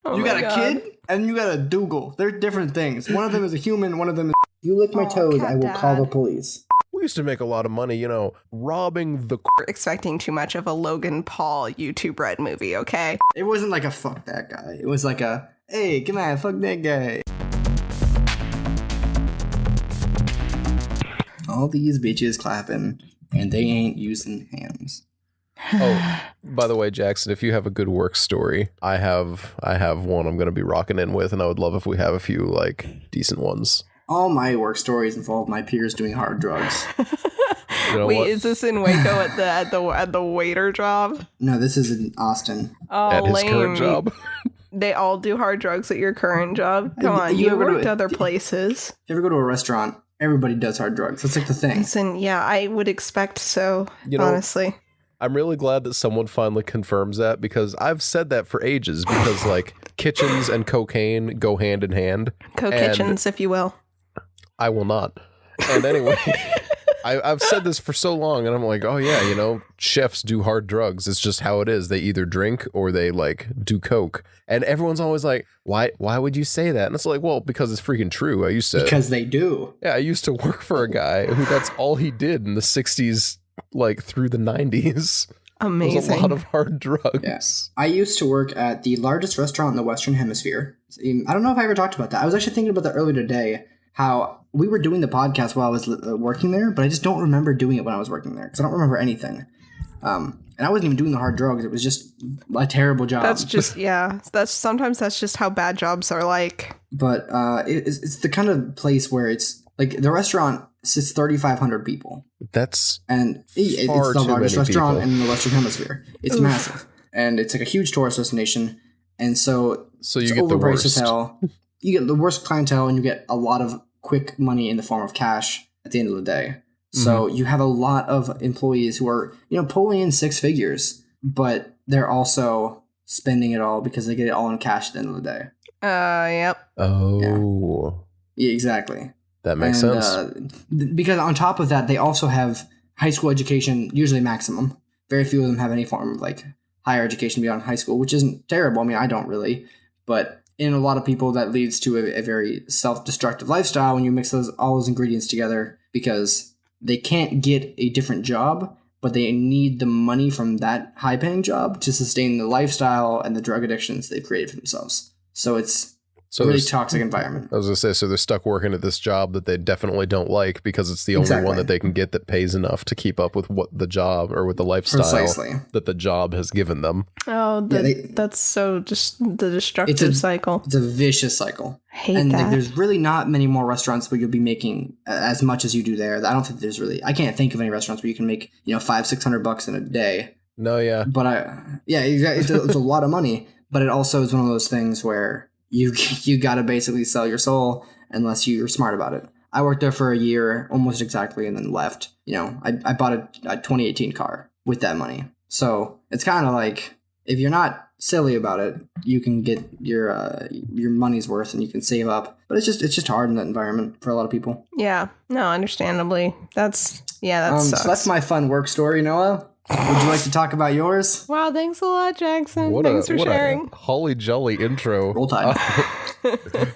Oh you my got a God. kid and you got a Dougal. They're different things. One of them is a human, one of them is... You lick my toes, cat I will call the dad. police. We used to make a lot of money, robbing the... Expecting too much of a Logan Paul YouTube Red movie, okay? It wasn't like a fuck that guy. It was like a, hey, come on, fuck that guy. All these bitches clapping, and they ain't using hands. Oh, by the way, Jackson, if you have a good work story, I have one I'm going to be rocking in with, and I would love if we have a few, decent ones. All my work stories involve my peers doing hard drugs. You know Wait, what? is this in Waco at the waiter job? No, this is in Austin. Oh, At his lame. current job? They all do hard drugs at your current job? Come on, You you ever worked do- other places. If you ever go to a restaurant, everybody does hard drugs. That's like the thing. Listen, yeah, I would expect so, You know, honestly. I'm really glad that someone finally confirms that, because I've said that for ages, because, kitchens and cocaine go hand in hand. Co-kitchens, if you will. I will not. And anyway... I've said this for so long, and I'm like, oh yeah, chefs do hard drugs. It's just how it is. They either drink or they do coke. And everyone's always like, why would you say that? And it's like, well, because it's freaking true. Because they do. Yeah, I used to work for a guy who that's all he did in the 60s, through the 90s. Amazing. It was a lot of hard drugs. Yes. I used to work at the largest restaurant in the Western Hemisphere. I don't know if I ever talked about that. I was actually thinking about that earlier today, how we were doing the podcast while I was working there, but I just don't remember doing it when I was working there, because I don't remember anything. And I wasn't even doing the hard drugs. It was just a terrible job. That's just, yeah. Sometimes that's just how bad jobs are like. But it's the kind of place where it's, the restaurant sits 3,500 people. That's And it's far the too largest many restaurant people. in the Western Hemisphere. It's massive. And it's a huge tourist destination. And so you it's get the overpriced worst. as hell. You get the worst clientele, and you get a lot of quick money in the form of cash at the end of the day. So you have a lot of employees who are, pulling in six figures, but they're also spending it all because they get it all in cash at the end of the day. Yep. Oh. Yeah, exactly. That makes sense. Because on top of that, they also have high school education, usually maximum. Very few of them have any form of higher education beyond high school, which isn't terrible. I mean, I don't really, but in a lot of people, that leads to a very self-destructive lifestyle when you mix all those ingredients together, because they can't get a different job, but they need the money from that high-paying job to sustain the lifestyle and the drug addictions they've created for themselves. So it's a really toxic environment. I was going to say, so they're stuck working at this job that they definitely don't like, because it's the only Exactly. one that they can get that pays enough to keep up with what the job or with the lifestyle Precisely. that the job has given them. Oh, that's so just the destructive cycle. It's a vicious cycle. I hate and that. There's really not many more restaurants where you'll be making as much as you do there. I don't think I can't think of any restaurants where you can make, $500-600 in a day. No, yeah. But it's a lot of money, but it also is one of those things where you got to basically sell your soul unless you're smart about it. I worked there for a year, almost exactly, and then left. I bought a 2018 car with that money. So it's kind of like, if you're not silly about it, you can get your money's worth and you can save up. But it's just hard in that environment for a lot of people. Yeah, no, understandably. That sucks. So that's my fun work story, Noah. Would you like to talk about yours? Wow, thanks a lot, Jackson. Thanks for sharing. A holly jolly intro. Roll Tide.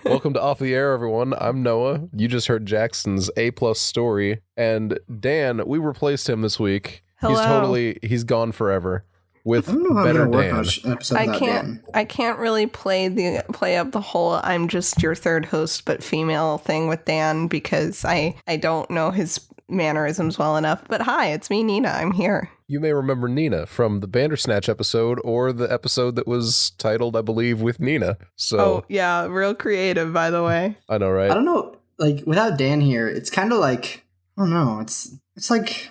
Welcome to Off the Air, everyone. I'm Noah. You just heard Jackson's A+ story. And Dan, we replaced him this week. Hello. He's gone forever. With I don't know how I'm better going to work Dan. on an episode I without Dan. can't really play up the whole I'm just your third host but female thing with Dan, because I don't know his mannerisms well enough. But hi, it's me, Nina. I'm here. You may remember Nina from the Bandersnatch episode, or the episode that was titled, I believe, with Nina. So, Oh, yeah, real creative, by the way. I know, right? I don't know. Without Dan here, it's kind of like, I don't know. It's like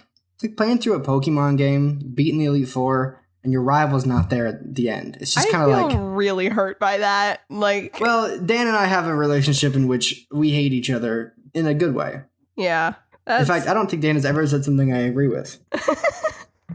playing through a Pokemon game, beating the Elite Four, and your rival's not there at the end. It's just kind of I feel really hurt by that. Well, Dan and I have a relationship in which we hate each other in a good way. Yeah. In fact, I don't think Dan has ever said something I agree with.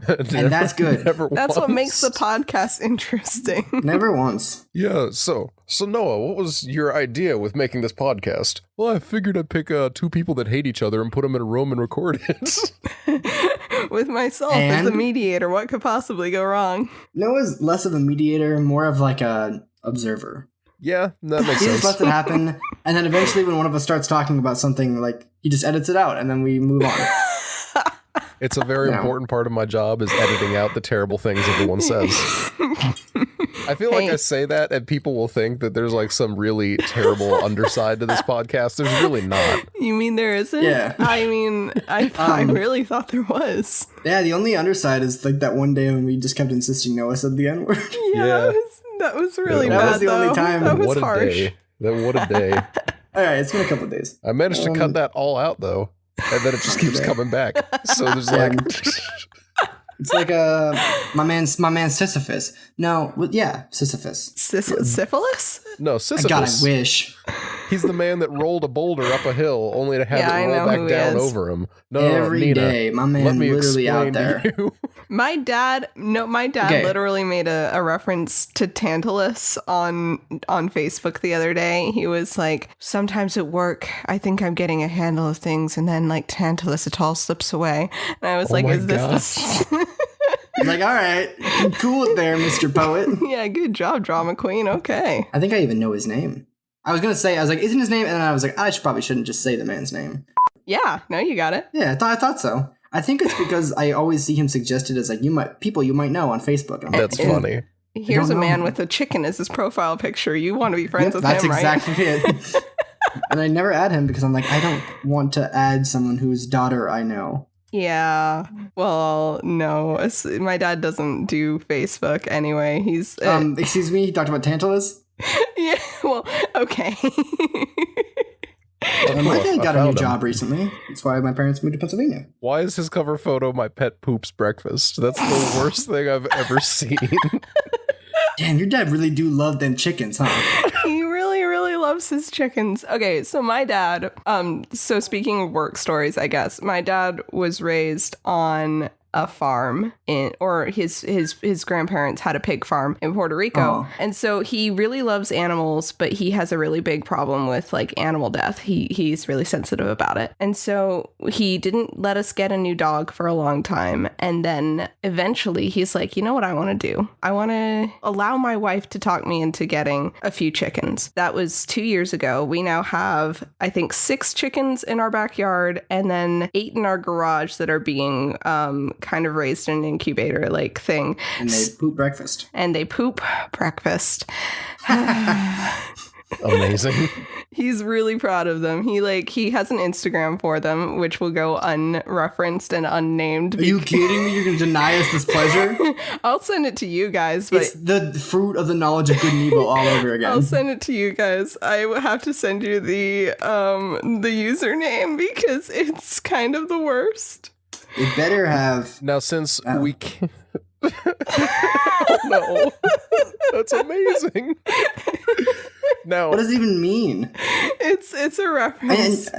And that's good. Never That's what once. makes the podcast interesting. Never once. Yeah, so Noah, what was your idea with making this podcast? Well, I figured I'd pick two people that hate each other and put them in a room and record it. With myself as the mediator, what could possibly go wrong? Noah's less of a mediator, more of like a observer. Yeah, that makes He sense. just lets it happen, and then eventually when one of us starts talking about something, like, he just edits it out, and then we move on. It's a very important part of my job is editing out the terrible things everyone says. I feel like I say that and people will think that there's like some really terrible underside to this podcast. There's really not. You mean there isn't? Yeah. I mean, I really thought there was. Yeah, the only underside is like that one day when we just kept insisting Noah said the N-word. Yeah. That was really That bad, was the only time. That was What a harsh. day. What a day. All right, it's been a couple of days. I managed to cut that all out though. And then it just keeps coming back. So there's like It's like my man Sisyphus. No, Sisyphus. Syphilis? no Sisyphus. God, I wish. He's the man that rolled a boulder up a hill only to have I it know roll back who he down is. over him. No, Every Nina, day, my man let me literally out explain there. to you. My dad Okay. literally made a reference to Tantalus on Facebook the other day. He was like, sometimes at work, I think I'm getting a handle of things, and then like Tantalus, it all slips away. And I was Oh like, my is this the... He's like, all right, cool it there, Mr. Poet. Yeah, good job, drama queen. Okay. I think I even know his name. I was like, isn't his name? And then I was like, probably shouldn't just say the man's name. Yeah, no, you got it. Yeah, I thought so. I think it's because I always see him suggested as like people you might know on Facebook. And I'm That's like, funny. Here's a don't know. man with a chicken as his profile picture. You want to be friends with that's him, right? exactly it. And I never add him because I'm like, I don't want to add someone whose daughter I know. Yeah. Well, no. My dad doesn't do Facebook anyway. He's Excuse me, he talked about Tantalus. yeah. Well, okay. My dad got a new found him. job recently. That's why my parents moved to Pennsylvania. Why is his cover photo my pet poops breakfast? That's the worst thing I've ever seen. Damn, your dad really do love them chickens, huh? He really, really loves his chickens. Okay, so my dad, so speaking of work stories, I guess, my dad was raised on a farm his grandparents had a pig farm in Puerto Rico. Oh. And so he really loves animals, but he has a really big problem with like animal death. He's really sensitive about it. And so he didn't let us get a new dog for a long time. And then eventually he's like, you know what I want to do? I want to allow my wife to talk me into getting a few chickens. That was 2 years ago. We now have, I think, 6 chickens in our backyard and then 8 in our garage that are being kind of raised in an incubator like thing. And they poop breakfast. And they poop breakfast. Amazing. He's really proud of them. He has an Instagram for them, which will go unreferenced and unnamed. Are you kidding me? You're going to deny us this pleasure? I'll send it to you guys, but It's the fruit of the knowledge of good and evil all over again. I'll send it to you guys. I will have to send you the username because it's kind of the worst. It better have... Now, since we can't... Oh, no. That's amazing. Now, What does it even mean? It's a reference.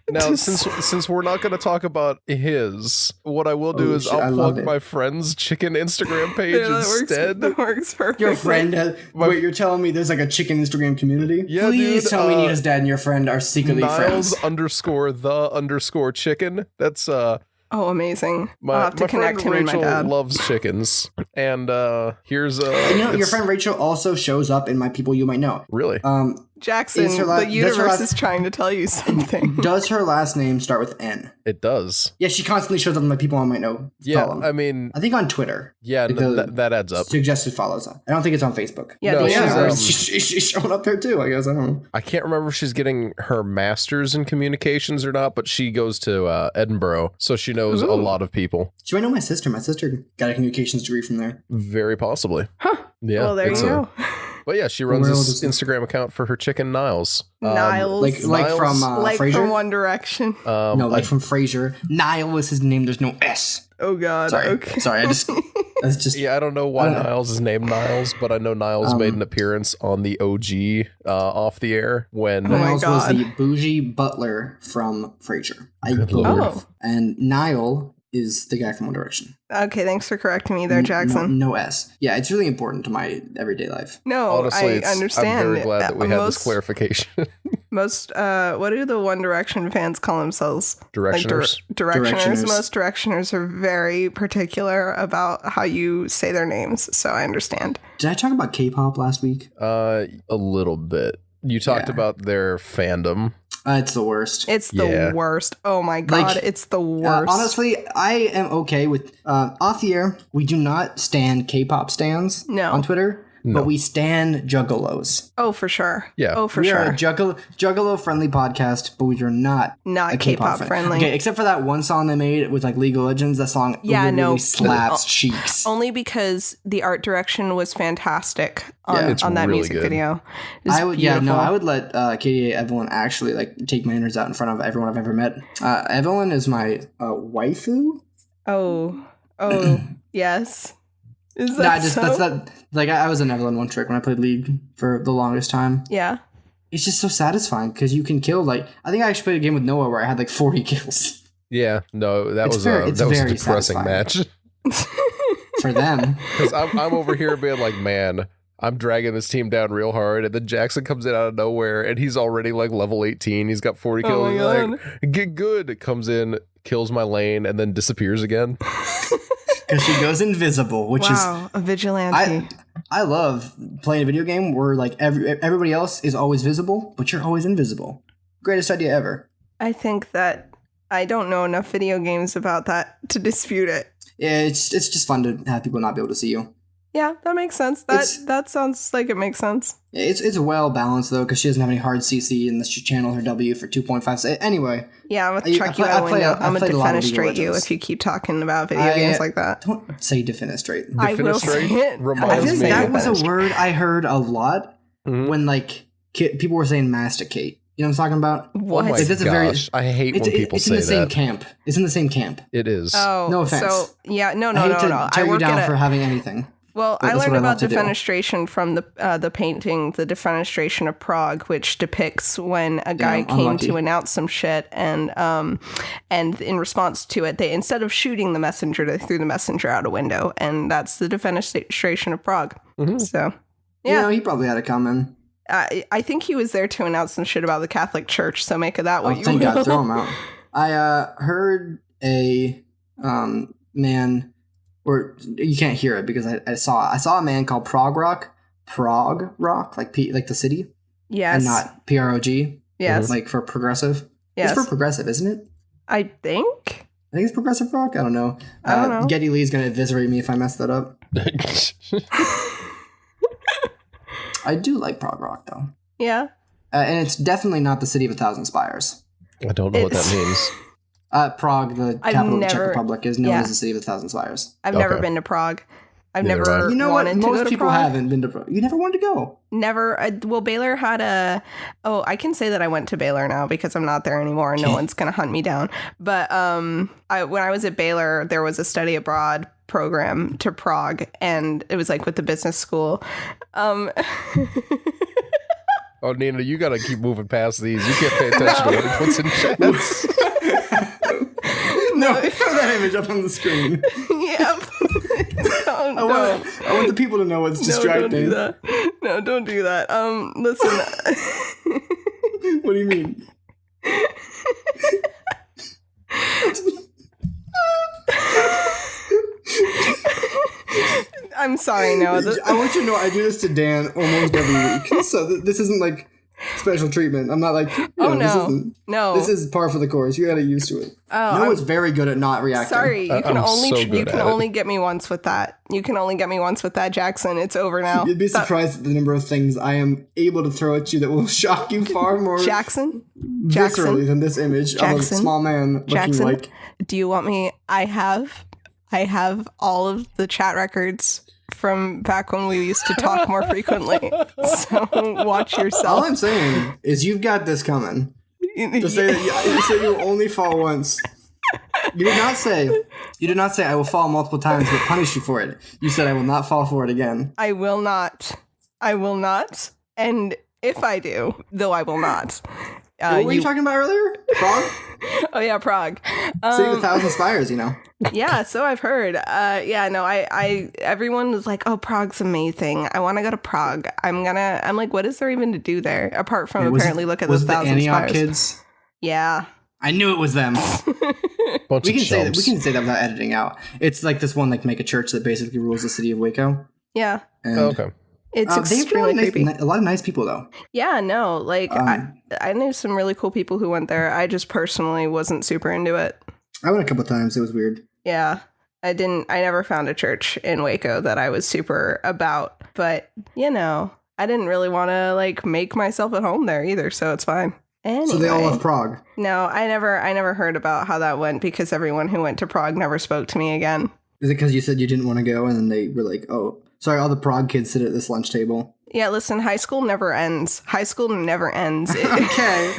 now since we're not going to talk about his, what I will do Oh, is shit, I I'll love plug it. my friend's chicken Instagram page Yeah, instead. that works perfectly. Your friend has... Wait, you're telling me there's like a chicken Instagram community? Yeah, Please dude, tell me Nina's dad and your friend are secretly friends. Niles_the_chicken. That's Oh, amazing. my I'll have to my connect friend him and my Rachel dad. loves chickens, and here's You know, your friend Rachel also shows up in my people you might know. really. Jackson, Is her the universe last- is trying to tell you something. Does her last name start with N? It does. Yeah, she constantly shows up in my people I might know. Yeah, column. I mean, I think on Twitter. yeah, Because that adds up. Suggested follows. I don't think it's on Facebook. Yeah, No, the she's, universe. She's showing up there too, I guess. I don't know. I can't remember if she's getting her master's in communications or not, but she goes to Edinburgh, so she knows a Ooh. lot of people. She might know my sister. My sister got a communications degree from there. Very possibly. Huh. Yeah. Well, there you it's go. But yeah, she runs Where this was it? Instagram account for her chicken Niles. Niles. Like Niles? from like Frasier? from One Direction. No, like from Frasier. Niall was his name. There's no S. Oh, God. Sorry. Okay. Sorry, that's just... Yeah, I don't know why I don't know. Niles is named Niles, but I know Niles made an appearance on the OG Off the Air when Oh my Niles was God. the bougie butler from Frasier. I Good believe. Lord. Oh. And Niall is the guy from One Direction. Okay, thanks for correcting me there, Jackson. No S. Yeah, it's really important to my everyday life. No, Honestly, I understand. I'm very glad that we had this clarification. Most, what do the One Direction fans call themselves? Directioners. Directioners. Most Directioners are very particular about how you say their names, so I understand. Did I talk about K-pop last week? A little bit. You talked about their fandom. It's the worst. It's the worst. Oh my god, it's the worst. Honestly, I am okay with off the air. We do not stan K-pop stans on Twitter, but we stan juggalos. Oh, for sure. Yeah. Oh, for we sure. We are a juggalo-friendly podcast, but we are not K-pop friendly. Okay, except for that one song they made with like League of Legends. That song literally slaps cheeks. Only because the art direction was fantastic on that really music good. video. I would let Katie Evelyn actually like take my innards out in front of everyone I've ever met. Evelyn is my waifu. Oh, yes. Is that that's not like I was an Evelyn one trick when I played League for the longest time. Yeah. It's just so satisfying because you can kill like I think I actually played a game with Noah where I had like 40 kills. Yeah, no, that was a depressing satisfying. match For them. Because I'm over here being like, man, I'm dragging this team down real hard, and then Jackson comes in out of nowhere, and he's already like level 18. He's got 40 kills. Oh my God. Like, get good. It comes in, kills my lane, and then disappears again. Because she goes invisible, which is a vigilante. I love playing a video game where like everybody else is always visible, but you're always invisible. Greatest idea ever. I think that I don't know enough video games about that to dispute it. Yeah, it's just fun to have people not be able to see you. Yeah, that makes sense. That sounds like it makes sense. It's well balanced though, because she doesn't have any hard CC and she channel her W for 2.5. Anyway. Yeah, I'm gonna chuck you out the window. I'm gonna defenestrate you if you keep talking about video games like that. Don't say defenestrate. I will say it. I feel like that was a word I heard a lot when like people were saying masticate. You know what I'm talking about? What? Oh my gosh, I hate when people say that. It's in the same camp. It's in the same camp. It is. Oh, no offense. So yeah, no. I hate to tear you down for having anything. Well, I learned about defenestration from the painting, The Defenestration of Prague, which depicts when a guy came to announce some shit, and in response to it, they instead of shooting the messenger, they threw the messenger out a window, and that's the Defenestration of Prague. Mm-hmm. So, yeah, he probably had it coming. I think he was there to announce some shit about the Catholic Church. So make of that what you will. Thank God, throw him out. I heard a man. Or you can't hear it because I saw a man called Prague Rock, like like the city. Yes. And not PROG. Yes. Like for progressive. Yes. It's for progressive, isn't it? I think it's progressive rock. I don't know. I don't know. Geddy Lee's gonna eviscerate me if I mess that up. I do like Prague Rock though. Yeah. And it's definitely not the city of 1,000 spires. I don't know what that means. Prague, the capital of the Czech Republic, is known as the city of 1,000 spires. I've never been to Prague. I've never wanted to go to Prague. Most people haven't been to Prague. You never wanted to go. Never. Well, Baylor had I can say that I went to Baylor now because I'm not there anymore and no one's going to hunt me down. But when I was at Baylor, there was a study abroad program to Prague, and it was like with the business school. Oh, Nina, you got to keep moving past these. You can't pay attention to what he puts in chats. No, throw that image up on the screen. Yep. I want the people to know what's distracting. Don't do that. No, don't do that. Listen. What do you mean? I'm sorry, Noah. I want you to know I do this to Dan almost every week. So this isn't like special treatment. I'm not like, no. This is par for the course. You got to get used to it. Noah's very good at not reacting. Sorry, you can only get me once with that. You can only get me once with that, Jackson. It's over now. You'd be surprised at the number of things I am able to throw at you that will shock you far more viscerally than this image of a small man looking like. Do you want me? I have all of the chat records from back when we used to talk more frequently. So watch yourself. All I'm saying is you've got this coming. To say that you say you'll only fall once. You did not say I will fall multiple times but punish you for it. You said I will not fall for it again. I will not. And if I do, though I will not, What were you talking about earlier? Prague? Oh yeah, Prague. City with 1,000 spires, Yeah, so I've heard. I everyone was like, "Oh, Prague's amazing. I want to go to Prague. I'm like, what is there even to do there apart from apparently look at those 1,000 Antioch spires?" kids? Yeah. I knew it was them. Bunch We of can chumps. say that without editing out. It's like this one like mega church that basically rules the city of Waco. Yeah. And, Okay. It's they have extremely creepy. a lot of nice people though. Yeah, no, like I knew some really cool people who went there. I just personally wasn't super into it. I went a couple times. It was weird. Yeah. I never found a church in Waco that I was super about, but I didn't really want to like make myself at home there either, so it's fine. Anyway, So they all love Prague. No, I never heard about how that went because everyone who went to Prague never spoke to me again. Is it because you said you didn't want to go and then they were like, oh, sorry, all the Prague kids sit at this lunch table? Yeah, listen, high school never ends. High school never ends. Okay.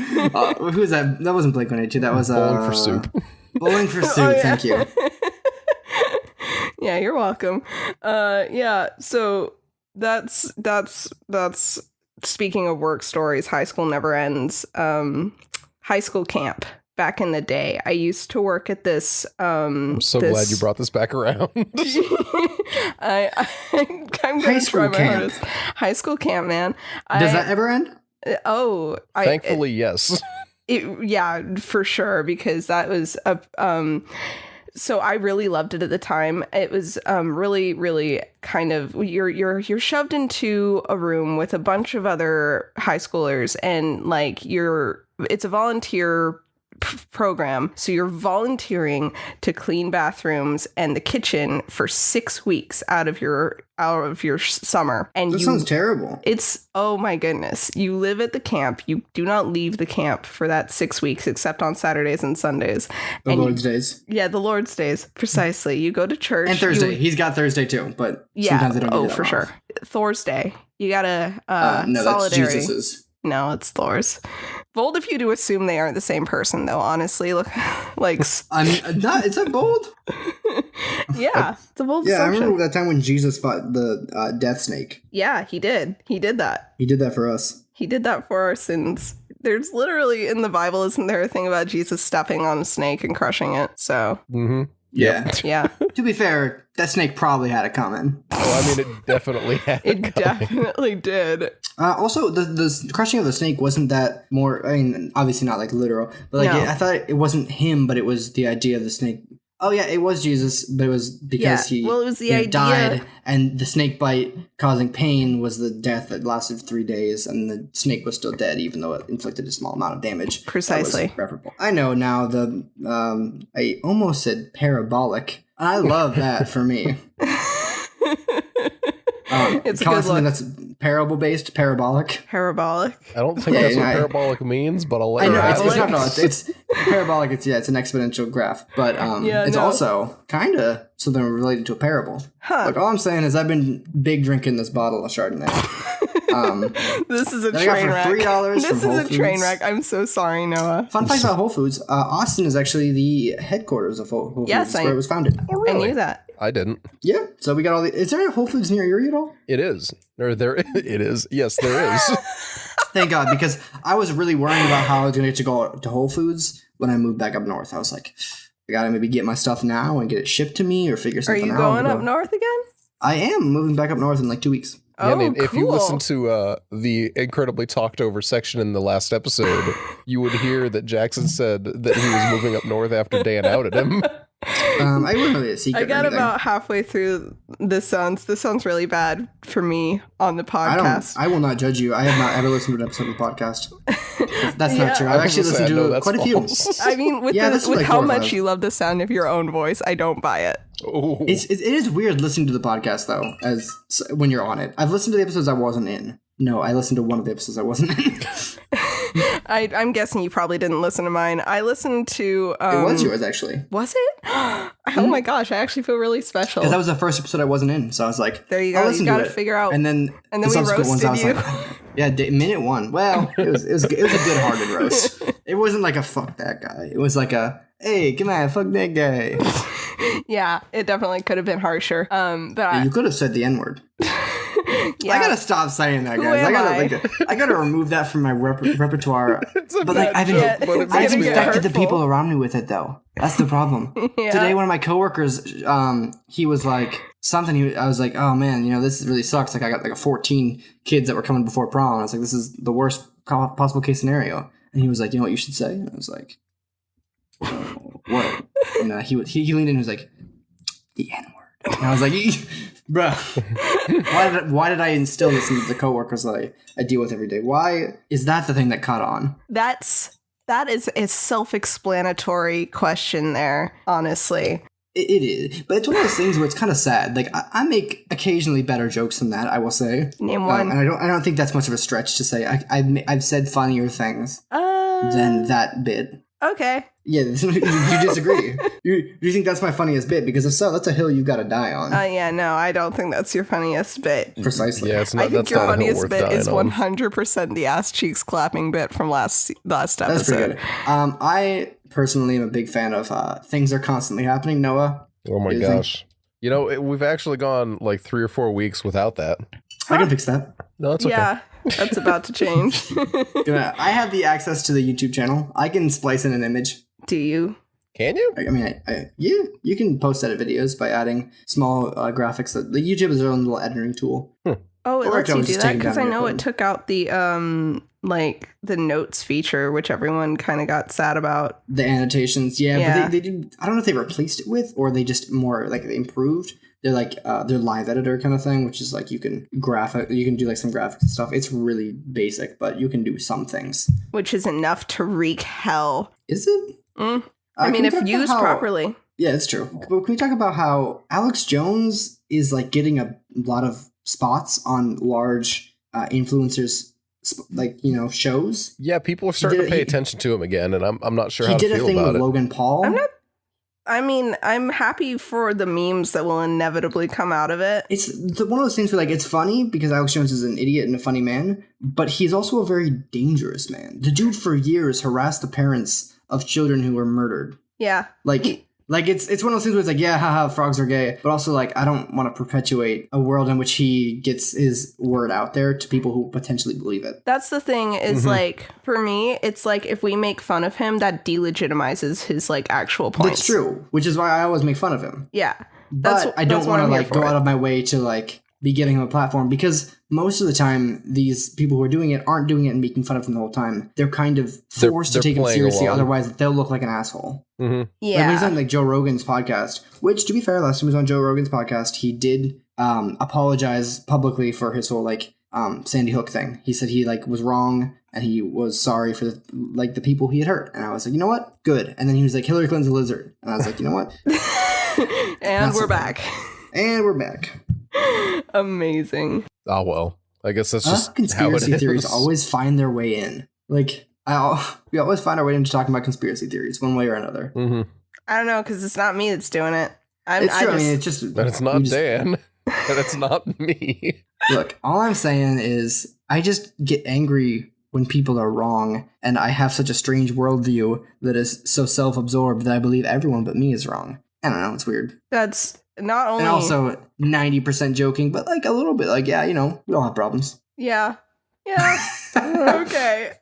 Who's that? That wasn't Blink-182. That was Bowling for soup. Bowling for Soup. Oh, yeah. Thank you. Yeah, you're welcome. Yeah, so that's speaking of work stories, high school never ends. High school camp. Back in the day, I used to work at this. I'm so glad you brought this back around. I'm gonna try my hardest. High school camp, man. Does that ever end? Thankfully, yes. Yeah, for sure, because that was a so I really loved it at the time. It was really, really kind of you're shoved into a room with a bunch of other high schoolers, and like it's a volunteer program, so you're volunteering to clean bathrooms and the kitchen for 6 weeks out of your summer. And That sounds terrible. It's, oh my goodness, you live at the camp, you do not leave the camp for that 6 weeks except on Saturdays and Sundays. The Lord's days. Yeah, the Lord's days, precisely. You go to church And Thursday. He's got Thursday too, but sometimes they don't do that for off. sure. Thor's day. You gotta No, that's solidarity. Jesus's. No, it's Thor's. Bold of you to assume they aren't the same person, though, honestly. Look, like... I'm not, is that bold? Yeah, it's a bold Yeah, I assumption. remember that time when Jesus fought the death snake. Yeah, he did. He did that. He did that for us. He did that for our sins. There's literally, in the Bible, isn't there a thing about Jesus stepping on a snake and crushing it? So, Mm-hmm. Yeah. yeah. To be fair, that snake probably had it coming. Oh, I mean, it definitely had It it coming. definitely did. Also, the crushing of the snake wasn't that more, I mean, obviously not like literal, but like No. I thought it wasn't him, but it was the idea of the snake. Oh yeah, it was Jesus, but it was because Yeah, well, it was the he idea- died, and the snake bite causing pain was the death that lasted 3 days, and the snake was still dead, even though it inflicted a small amount of damage. Precisely. That was reparable. I know now I almost said parabolic. I love that for me. It's a Call it good something look. that's parable based, parabolic. Parabolic. I don't think that's what Yeah, parabolic means, but I'll let I you know have it's it. not. No, it's parabolic. It's an exponential graph, but Yeah, it's no. also kind of something related to a parable. Huh. Like all I'm saying is I've been big drinking this bottle of Chardonnay. This is a that I got train for wreck. $3 This from is Whole a train Foods. wreck. I'm so sorry, Noah. Fun fact about Whole Foods: Austin is actually the headquarters of Whole Foods. Yes, where it was founded. I knew that. I didn't. Yeah, so we got all the. Is there a Whole Foods near you at all? It is. Or there it is. Yes, there is. Thank God, because I was really worrying about how I was going to get to go to Whole Foods when I moved back up north. I was like, I gotta maybe get my stuff now and get it shipped to me or figure Are something out. you going but, up north again? I am moving back up north in like 2 weeks. Yeah, Oh, I mean, cool. if you listen to the incredibly talked over section in the last episode, you would hear that Jackson said that he was moving up north after Dan outed him. I wouldn't really a secret. I got or anything. about halfway through. This sounds really bad for me on the podcast. I will not judge you. I have not ever listened to an episode of the podcast. That's Yeah. not true. I I've was actually gonna say, listened no, to that's quite a few. false. I mean, with, Yeah, this is with like how 4 or much 5. you love the sound of your own voice, I don't buy it. Oh. It is weird listening to the podcast though, as when you're on it. I've listened to the episodes I wasn't in. No, I listened to one of the episodes I wasn't in. I'm guessing you probably didn't listen to mine. I listened to. It was yours actually, Was it? Oh my gosh! I actually feel really special. because that was the first episode I wasn't in. So I was like, There you I'll go. listen You to gotta it. figure out- And then and the then we subsequent ones, I was roasted like, yeah, minute 1. Well, it was a good-hearted roast. It wasn't like a fuck that guy. It was like a hey, come on, fuck that guy. Yeah, it definitely could have been harsher. But You could have said the N-word. Yeah. I gotta stop saying that, Who guys. am I gotta remove that from my repertoire. It's a But like, bad joke, but it I've makes me laugh. infected the people around me with it, though. That's the problem. Yeah. Today, one of my coworkers, he was like something. I was like, oh man, this really sucks. Like, I got like 14 kids that were coming before prom. And I was like, this is the worst possible case scenario. And he was like, you know what you should say? And I was like, what? And he leaned in and was like, the N-word. And I was like, bruh, why did I instill this into the coworkers that I deal with every day? Why is that the thing that caught on? That is a self-explanatory question there, honestly. It is, but it's one of those things where it's kind of sad. Like I make occasionally better jokes than that, I will say. Name one. And I don't think that's much of a stretch to say. I've said funnier things than that bit. Okay. Yeah, you disagree. You think that's my funniest bit? Because if so, that's a hill you got to die on. Yeah, no, I don't think that's your funniest bit. Precisely. Yeah, it's not. I think that's your not a hill funniest worth bit is dying on. 100% the ass cheeks clapping bit from last episode. That's pretty good. I personally am a big fan of Things Are Constantly Happening, Noah. Oh my Do you think? gosh! We've actually gone like 3 or 4 weeks without that. I can fix that. No, it's okay. Yeah, that's about to change. I have the access to the YouTube channel. I can splice in an image. Do you? Can you? I mean, yeah, you can post edit videos by adding small graphics. The YouTube is their own little editing tool. Oh, it Or I lets can you always do just that? take it Because down I to your know it phone. took out the the notes feature, which everyone kind of got sad about. The annotations, yeah. Yeah. But they do. I don't know if they replaced it with, or they just more like they improved. They're like their live editor kind of thing, which is like you can do like some graphics and stuff. It's really basic, but you can do some things. Which is enough to wreak hell. Is it? I Can mean, we if talk about used how- properly. Yeah, it's true. But can we talk about how Alex Jones is like getting a lot of spots on large influencers, shows? Yeah, people are starting to pay he- attention to him again, and I'm not sure He how to did a feel thing about with it. Logan Paul. I'm happy for the memes that will inevitably come out of it. It's one of those things where like it's funny because Alex Jones is an idiot and a funny man, but he's also a very dangerous man. The dude for years harassed the parents of children who were murdered. Yeah. Like it's one of those things where it's like, yeah, haha, frogs are gay, but also like I don't want to perpetuate a world in which he gets his word out there to people who potentially believe it. That's the thing is like, for me, it's like if we make fun of him, that delegitimizes his like actual points. That's true, which is why I always make fun of him. Yeah. But I don't that's what want to I'm here like go for. out of my way to like be giving him a platform because most of the time these people who are doing it aren't doing it and making fun of him the whole time. They're kind of forced They're to take him playing seriously, along. otherwise they'll look like an asshole. Mm-hmm. Like when Yeah. he's on like Joe Rogan's podcast, which to be fair, last time he was on Joe Rogan's podcast, he did apologize publicly for his whole like Sandy Hook thing. He said he like was wrong and he was sorry for the people he had hurt. And I was like, you know what? Good. And then he was like, Hillary Clinton's a lizard. And I was like, you know what? And Not we're so back. And we're back. Amazing. Oh well, I guess that's just how it Conspiracy is. theories always find their way in. Like we always find our way into talking about conspiracy theories one way or another. Mm-hmm. I don't know, because it's not me that's doing it. It's true. I mean, it's just And it's not we just- Dan, and it's not me. Look, all I'm saying is I just get angry when people are wrong, and I have such a strange worldview that is so self-absorbed that I believe everyone but me is wrong. I don't know, it's weird. That's not only. And also 90% joking, but like a little bit like, yeah, we all have problems. Yeah. Yeah. Okay.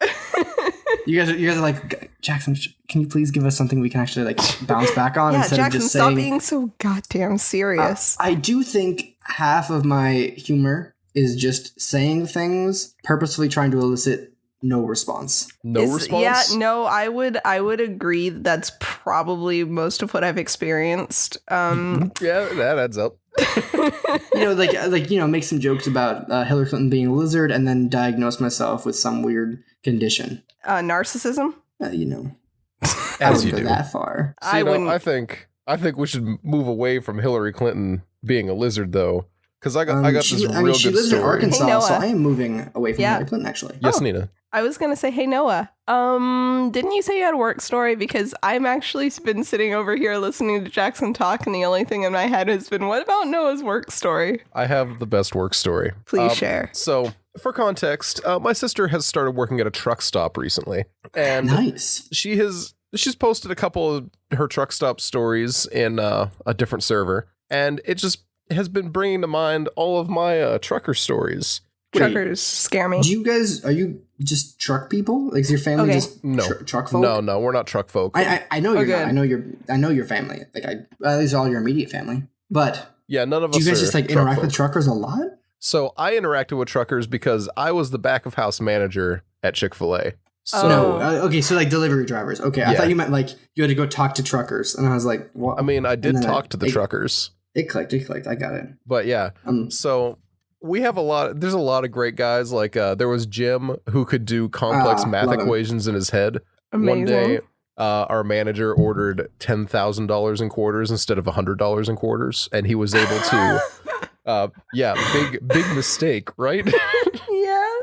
You guys are like, Jackson, can you please give us something we can actually like bounce back on Yeah, instead Jackson, of just stop saying. being so goddamn serious. I do think half of my humor is just saying things, purposefully trying to elicit no response. No response. Yeah, no, I would agree that's probably most of what I've experienced. Yeah, that adds up. Make some jokes about Hillary Clinton being a lizard and then diagnose myself with some weird condition. Narcissism? I As wouldn't you go do. that far. So, I wouldn't. I think we should move away from Hillary Clinton being a lizard, though, because I got this she real lives good in story. Arkansas, Hey, Noah. so I am moving away from Yeah. Hillary Clinton, actually. Yes, Oh. Nina. I was gonna say, hey Noah, didn't you say you had a work story? Because I'm actually been sitting over here listening to Jackson talk, and the only thing in my head has been, what about Noah's work story? I have the best work story. Please share. So, for context, my sister has started working at a truck stop recently, and Nice. she's posted a couple of her truck stop stories in a different server, and it just has been bringing to mind all of my trucker stories. Wait, Truckers scare me. are you just truck people? Like, is your family just truck folk? No, we're not truck folk. I know you're not. I know your family. Like, at least all your immediate family. But yeah, none of us. Do you guys just like interact folk. with truckers a lot? So I interacted with truckers because I was the back of house manager at Chick-fil-A. So no, okay, so like delivery drivers. Okay, I thought you meant like you had to go talk to truckers, and I was like, what? I mean, I did talk to the truckers. It clicked. I got it. But yeah, so we have there's a lot of great guys. Like there was Jim who could do complex math equations in his head. Amazing. One day, our manager ordered $10,000 in quarters instead of $100 in quarters, and he was able to. Big mistake, right? Yeah.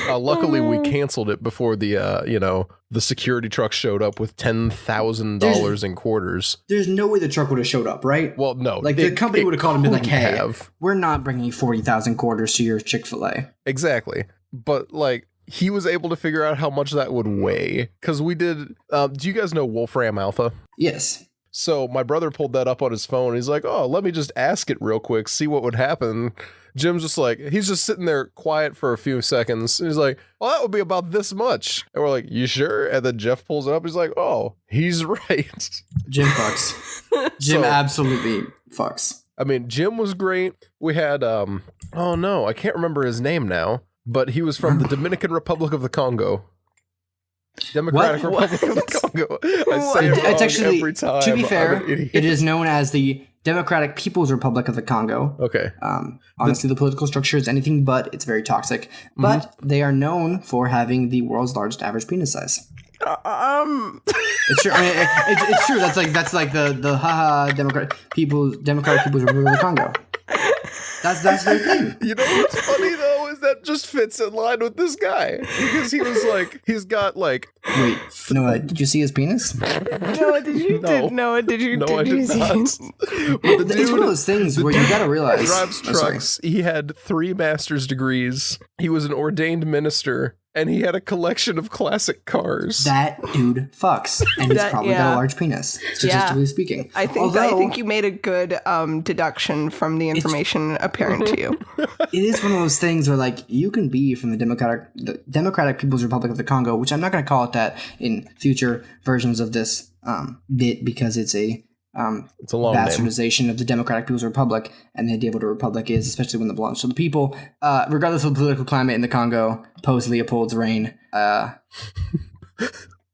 Luckily, we canceled it before the security truck showed up with $10,000 in quarters. There's no way the truck would have showed up, right? Well, no. Like the company would have called him and been like, "Hey, we're not bringing you 40,000 quarters to your Chick-fil-A." Exactly, but like he was able to figure out how much that would weigh because we did. Do you guys know Wolfram Alpha? Yes. So my brother pulled that up on his phone. He's like, "Oh, let me just ask it real quick, see what would happen." Jim's just like, he's just sitting there quiet for a few seconds. And he's like, well, that would be about this much. And we're like, you sure? And then Jeff pulls it up. He's like, oh, he's right. Jim fucks. Jim absolutely fucks. I mean, Jim was great. We had, oh no, I can't remember his name now, but he was from the Dominican Republic of the Congo. Democratic Republic of the Congo. I say it wrong actually, every time. To be fair, it is known as the Democratic People's Republic of the Congo. Okay. Honestly, the political structure is anything but. It's very toxic. But they are known for having the world's largest average penis size. It's true. I mean, it's true. That's like the haha Democratic People's Republic of the Congo. That's their thing. You know what's funny though is that just fits in line with this guy because he was like he's got like. Wait, Noah, did you see his penis? Noah, did you? No. Did you? No, I did not. It's one of those things where you gotta realize. Drives trucks. He had 3 master's degrees. He was an ordained minister. And he had a collection of classic cars. That dude fucks, and he's probably got a large penis, statistically speaking. I think you made a good deduction from the information apparent to you. It is one of those things where, like, you can be from the Democratic People's Republic of the Congo, which I'm not going to call it that in future versions of this bit because it's a long bastardization of the Democratic People's Republic, and the idea of what a republic is, especially when it belongs to the people. Regardless of the political climate in the Congo, post Leopold's reign,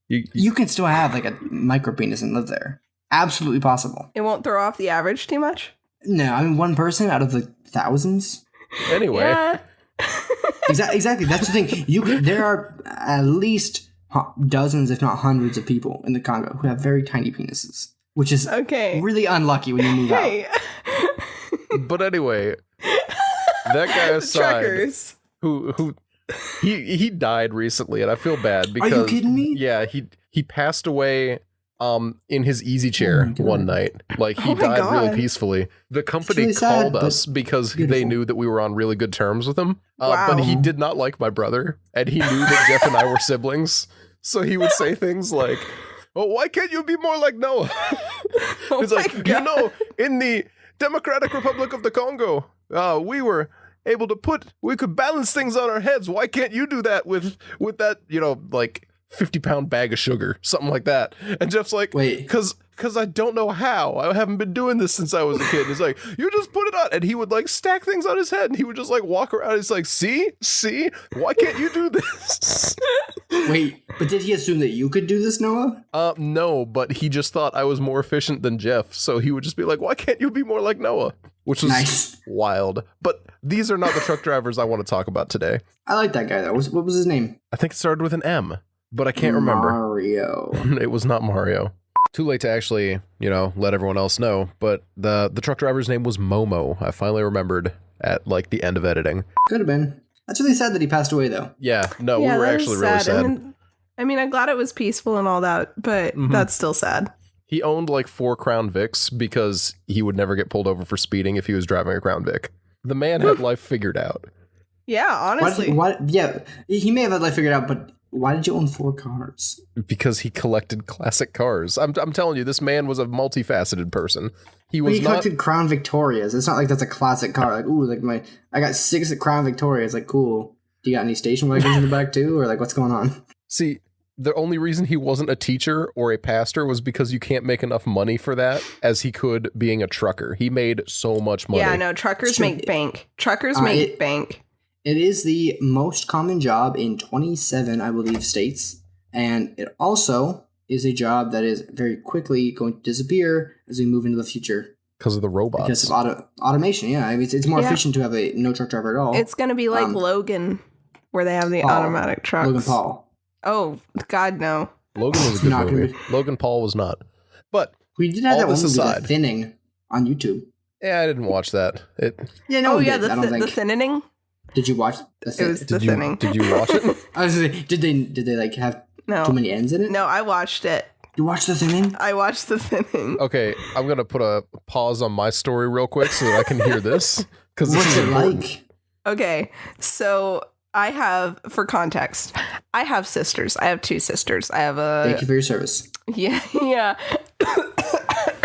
you can still have like a micro penis and live there. Absolutely possible. It won't throw off the average too much? No, I mean one person out of the thousands. Anyway. Yeah. Exactly. That's the thing. There are at least dozens, if not hundreds, of people in the Congo who have very tiny penises. Which is really unlucky when you move out. But anyway, that guy aside, truckers. who he died recently, and I feel bad because are you kidding me? Yeah, he passed away in his easy chair one night. Like he died really peacefully. The company really called us because they knew that we were on really good terms with him. But he did not like my brother, and he knew that Jeff and I were siblings. So he would say things like, "Oh, why can't you be more like Noah?" He's like, you know, in the Democratic Republic of the Congo, we were able to we could balance things on our heads. Why can't you do that with that, like 50-pound bag of sugar, something like that? And Jeff's like, wait, because I don't know how. I haven't been doing this since I was a kid. He's like, you just put it on. And he would like stack things on his head and he would just like walk around. He's like, see, why can't you do this? Wait, but did he assume that you could do this, Noah? No, but he just thought I was more efficient than Jeff. So he would just be like, why can't you be more like Noah? Which was wild. But these are not the truck drivers I want to talk about today. I like that guy though. What was his name? I think it started with an M, but I can't remember. Mario. It was not Mario. Too late to actually, let everyone else know, but the truck driver's name was Momo. I finally remembered at like the end of editing. Could have been. That's really sad that he passed away though. Yeah, no, we were actually really sad. And, I mean, I'm glad it was peaceful and all that, but that's still sad. He owned like 4 Crown Vics because he would never get pulled over for speeding if he was driving a Crown Vic. The man had life figured out. Yeah, honestly. Yeah, he may have had life figured out, but Why did you own 4 cars? Because he collected classic cars. I'm telling you, this man was a multifaceted person. He But was he not. collected Crown Victorias. It's not like that's a classic car. Like, ooh, like I got 6 at Crown Victorias. Like, cool. Do you got any station wagons in the back too? Or like, what's going on? See, the only reason he wasn't a teacher or a pastor was because you can't make enough money for that as he could being a trucker. He made so much money. Yeah, no, truckers make bank. Truckers make bank. It is the most common job in 27, I believe, states. And it also is a job that is very quickly going to disappear as we move into the future. Because of the robots. Because of automation, yeah. I mean, it's more efficient to have a no truck driver at all. It's going to be like Logan, where they have the automatic trucks. Logan Paul. Oh, God, no. Logan was a good movie. Logan Paul was not. But we did have that one movie, The Thinning, on YouTube. Yeah, I didn't watch that. Yeah, no. Oh, yeah, the Thinning. Did you watch The Thinning? It was The Thinning. Did you watch it? I was gonna say, did they like have too many ends in it? No, I watched it. You watched The Thinning? I watched The Thinning. Okay, I'm going to put a pause on my story real quick so that I can hear this. Because this What's is it important. like? Okay, so I have, for context, I have sisters. I have 2 sisters. I have a... Thank you for your service. Yeah.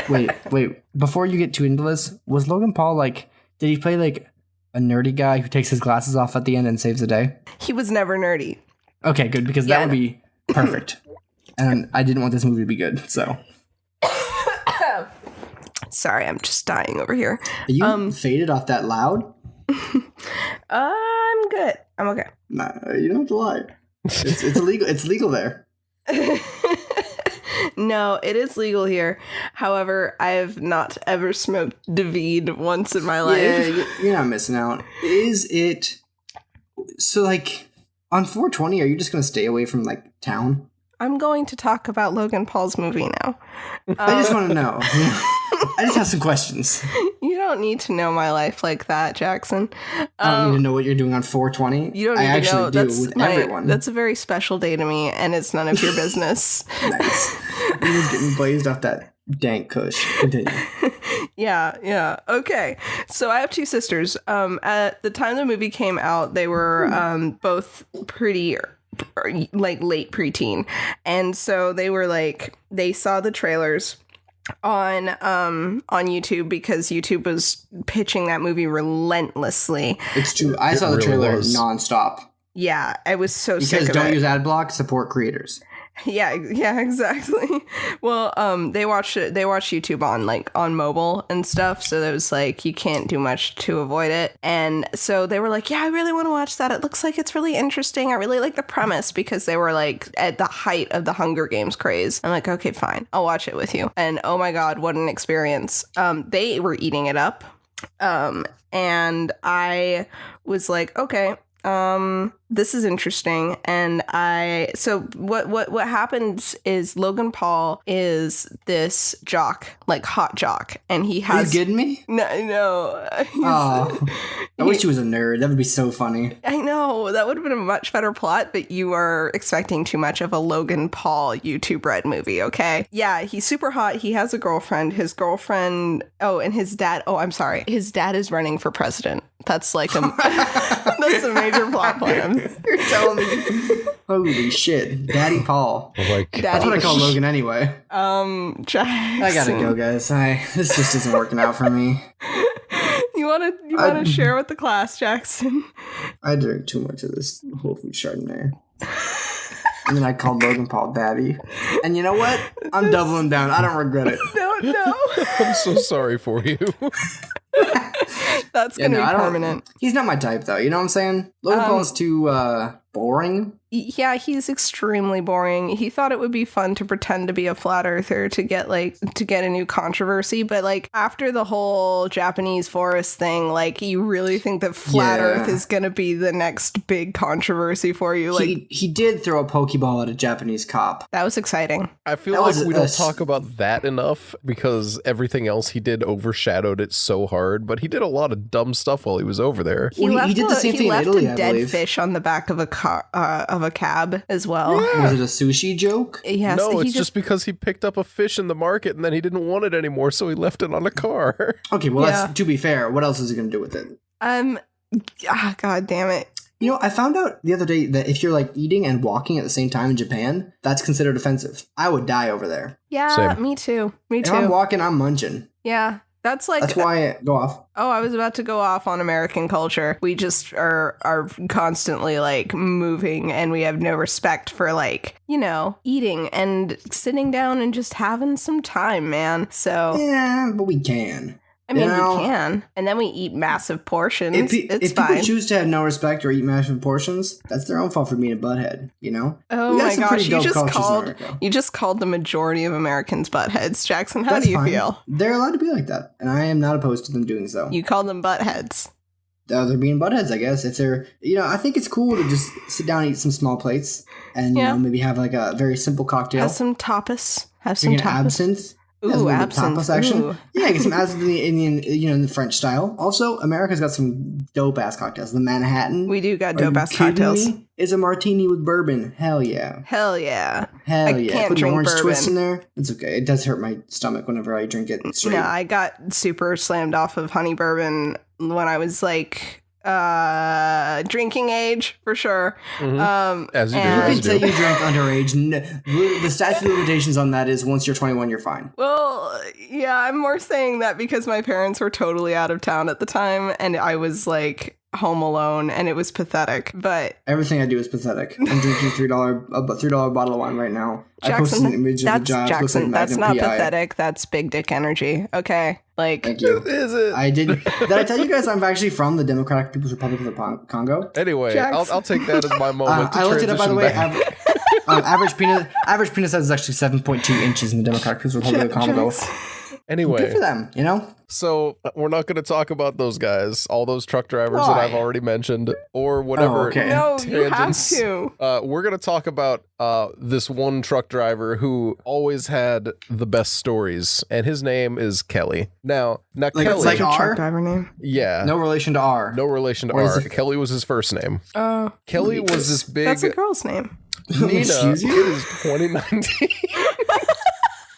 Wait. Before you get too into this, was Logan Paul like... Did he play like a nerdy guy who takes his glasses off at the end and saves the day? He was never nerdy. Okay, good, because that would be perfect. And I didn't want this movie to be good, so... Sorry, I'm just dying over here. Are you faded off that loud? I'm good. I'm okay. Nah, you don't have to lie. It's illegal. It's legal there. No, it is legal here. However, I have not ever smoked David once in my life. Yeah, you're not missing out. Is it... So, like, on 420, are you just going to stay away from, like, town? I'm going to talk about Logan Paul's movie now. I just want to know. I just have some questions. You don't need to know my life like that, Jackson. I don't need to know what you're doing on 420. You don't need I to know. actually do with everyone. That's a very special day to me, and it's none of your business. Nice. You're just getting blazed off that dank kush. Continue. Yeah. Okay. So I have 2 sisters. At the time the movie came out, they were both pretty like late preteen, and so they were like, they saw the trailers on YouTube because YouTube was pitching that movie relentlessly. It's true. I saw the trailer nonstop. Yeah, I was so sick of it. Because don't use ad block, support creators. Yeah, exactly. Well, they watched YouTube on mobile and stuff, so there was like, you can't do much to avoid it. And so they were like, yeah, I really want to watch that. It looks like it's really interesting. I really like the premise, because they were like at the height of the Hunger Games craze. I'm like, okay, fine, I'll watch it with you. And oh my God, what an experience. They were eating it up. And I was like, okay, this is interesting. And so what happens is Logan Paul is this jock, like hot jock, and he has... Are you kidding me? No. Oh, I wish he was a nerd. That would be so funny. I know, that would have been a much better plot, but you are expecting too much of a Logan Paul YouTube Red movie, okay? Yeah, he's super hot. He has a girlfriend. His girlfriend... Oh, and his dad... Oh, I'm sorry. His dad is running for president. That's like that's a major plot point. You're telling me. Holy shit. Daddy Paul. Oh my God. That's what I call Logan anyway. Jackson. I gotta go, guys. This just isn't working out for me. You wanna share with the class, Jackson? I drank too much of this Whole Food Chardonnay. And then I called Logan Paul daddy. And you know what? I'm doubling down. I don't regret it. No. I'm so sorry for you. That's gonna be permanent. He's not my type, though. You know what I'm saying? Logan Paul is too boring. Yeah, he's extremely boring. He thought it would be fun to pretend to be a flat earther to get a new controversy, but like after the whole Japanese forest thing, like you really think that flat earth is gonna be the next big controversy for you? Like he did throw a pokeball at a Japanese cop. That was exciting. I feel like we don't talk about that enough because everything else he did overshadowed it so hard, but he did a lot of dumb stuff while he was over there. He did the same thing in Italy, I believe. He left a dead fish on the back of a car, of a cab as well. Yeah. Was it a sushi joke? Yes. No, it's just because he picked up a fish in the market and then he didn't want it anymore, so he left it on a car. Okay, well, that's, to be fair, what else is he going to do with it? God damn it. You know, I found out the other day that if you're like eating and walking at the same time in Japan, that's considered offensive. I would die over there. Yeah, Same. me too. Me If I'm too. walking, I'm munching. Yeah. That's like That's why I go off. Oh, I was about to go off on American culture. We just are constantly like moving, and we have no respect for like, you know, eating and sitting down and just having some time, man. So Yeah, but we can. I mean, You know, we can, and then we eat massive portions. If It's people fine. choose to have no respect or eat massive portions, that's their own fault for being a butthead, you know? Oh We got my some gosh, pretty you dope just cultures in called America. the majority of Americans buttheads, Jackson. How That's do you fine. feel? They're allowed to be like that, and I am not opposed to them doing so. You call them buttheads. They're being buttheads, I guess. If they're, you know, I think it's cool to just sit down and eat some small plates, and you Yeah. know, maybe have like a very simple cocktail. Have some tapas. Have some Drink an tapas. absinthe. Ooh, Has a little bit of absinthe. tapas action. Ooh. Yeah, get some absinthe in the Indian, you know, in the French style. Also, America's got some dope ass cocktails. The Manhattan. We do got Are you dope ass kidding cocktails. me? It's a martini with bourbon. Hell yeah. Hell yeah. Hell I yeah. can't Put an drink orange bourbon. twist in there. It's okay. It does hurt my stomach whenever I drink it straight. No, I got super slammed off of honey bourbon when I was like drinking age for sure. As you do, You and- as can you say do. you drank underage. The statute of limitations on that is once you're 21, you're fine. Well, yeah, I'm more saying that because my parents were totally out of town at the time and I was like home alone and it was pathetic. But Everything I do is pathetic. I'm drinking $3 bottle of wine right now. I posted an Jackson, image of the job. Looks like that's Magnum not PI. pathetic. That's big dick energy. Okay. Like, Thank you. Is it? I did. Did I tell you guys I'm actually from the Democratic People's Republic of the Congo? Anyway, Jackson. I'll take that as my moment to I looked it up, by the way. transition back. Average penis size is actually 7.2 inches in the Democratic People's Republic of the Congo. Jackson. Good Anyway, for them, you know? so we're not going to talk about those guys, all those truck drivers that Why? I've already mentioned, or whatever. okay. no, you have tangents. to. We're going to talk about this one truck driver who always had the best stories, and his name is Kelly. Now Like- Kelly, like Your R? truck driver name. yeah, No relation to R. no relation to Or is R. it- Kelly was his first name. Oh, Kelly was this big that's a girl's name. Nina. Excuse It you? is 2019.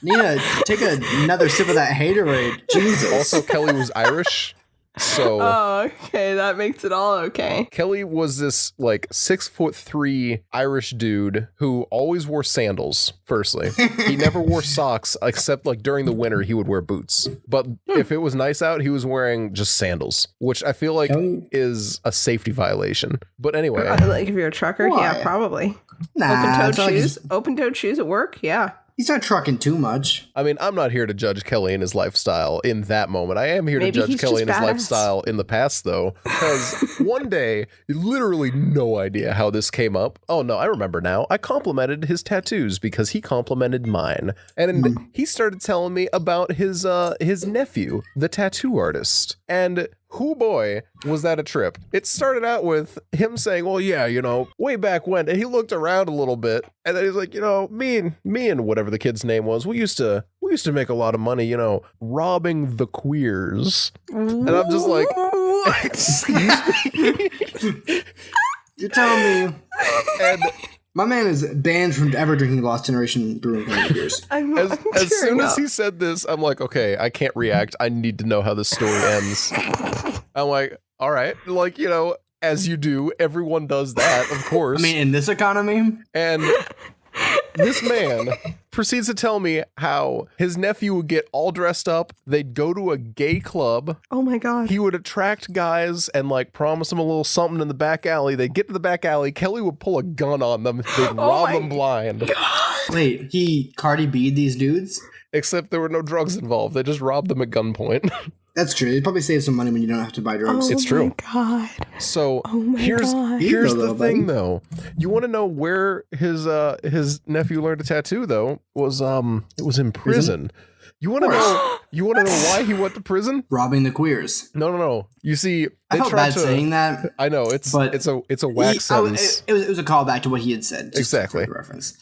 Nina, take another sip of that haterade. Jesus. Also, Kelly was Irish, so. Oh, okay. That makes it all okay. Kelly was this like 6'3" Irish dude who always wore sandals. Firstly, he never wore socks except like during the winter he would wear boots. But if it was nice out, he was wearing just sandals, which I feel like Kelly- is a safety violation. But anyway, Like if you're a trucker, Why? yeah, probably. Nah, Open-toed it's not like shoes. Open-toed shoes at work, yeah. he's not trucking too much. I mean, I'm not here to judge Kelly and his lifestyle in that moment. I am here Maybe to judge he's Kelly and just his badass. lifestyle in the past, though, because one day, literally no idea how this came up. Oh no, I remember now. I complimented his tattoos because he complimented mine, and he started telling me about his nephew, the tattoo artist, and. Who boy, was that a trip. It started out with him saying, well, yeah, you know, way back when, and he looked around a little bit, and then he's like, you know, me and whatever the kid's name was, we used to make a lot of money, you know, robbing the queers. And I'm just like, excuse me? You're telling me And my man is banned from ever drinking Lost Generation Brewing Company beers. I'm as soon tearing as up. he said this, I'm like, okay, I can't react. I need to know how this story ends. I'm like, all right, like, you know, as you do, everyone does that, of course. I mean, in this economy, And this man proceeds to tell me how his nephew would get all dressed up. They'd go to a gay club. Oh my god. He would attract guys and like promise them a little something in the back alley. They'd get to the back alley. Kelly would pull a gun on them. They'd rob my them blind. wait, he Cardi B'd these dudes? Except there were no drugs involved. They just robbed them at gunpoint. That's true. It probably saves some money when you don't have to buy drugs. It's true. Oh my god. So my here's God. here's Ego, the though, thing buddy. though. You want to know where his nephew learned a tattoo though? Was it was in prison. You want to know? You want to know why he went to prison? Robbing the queers. No. You see, I they felt tried bad to. saying that. I know it's but it's a whack sentence. It was a callback to what he had said. Just Exactly. for reference.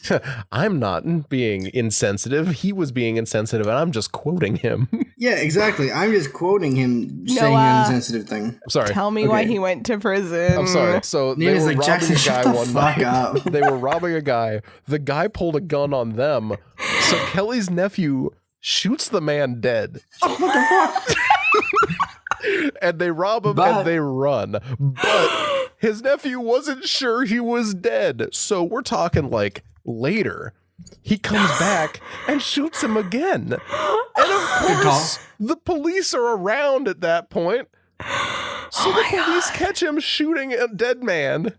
I'm not being insensitive. He was being insensitive, and I'm just quoting him. Yeah, exactly. I'm just quoting him saying Noah. an insensitive thing. I'm sorry. Tell me why Okay. he went to prison. I'm sorry. So they Nina's were like, robbing Jackson, a shut guy the one fuck night. up. They were robbing a guy. The guy pulled a gun on them. So Kelly's nephew shoots the man dead. And they rob him But- and they run. But his nephew wasn't sure he was dead. So we're talking like later. He comes back and shoots him again. And of course, the police are around at that point. So the police catch him shooting a dead man.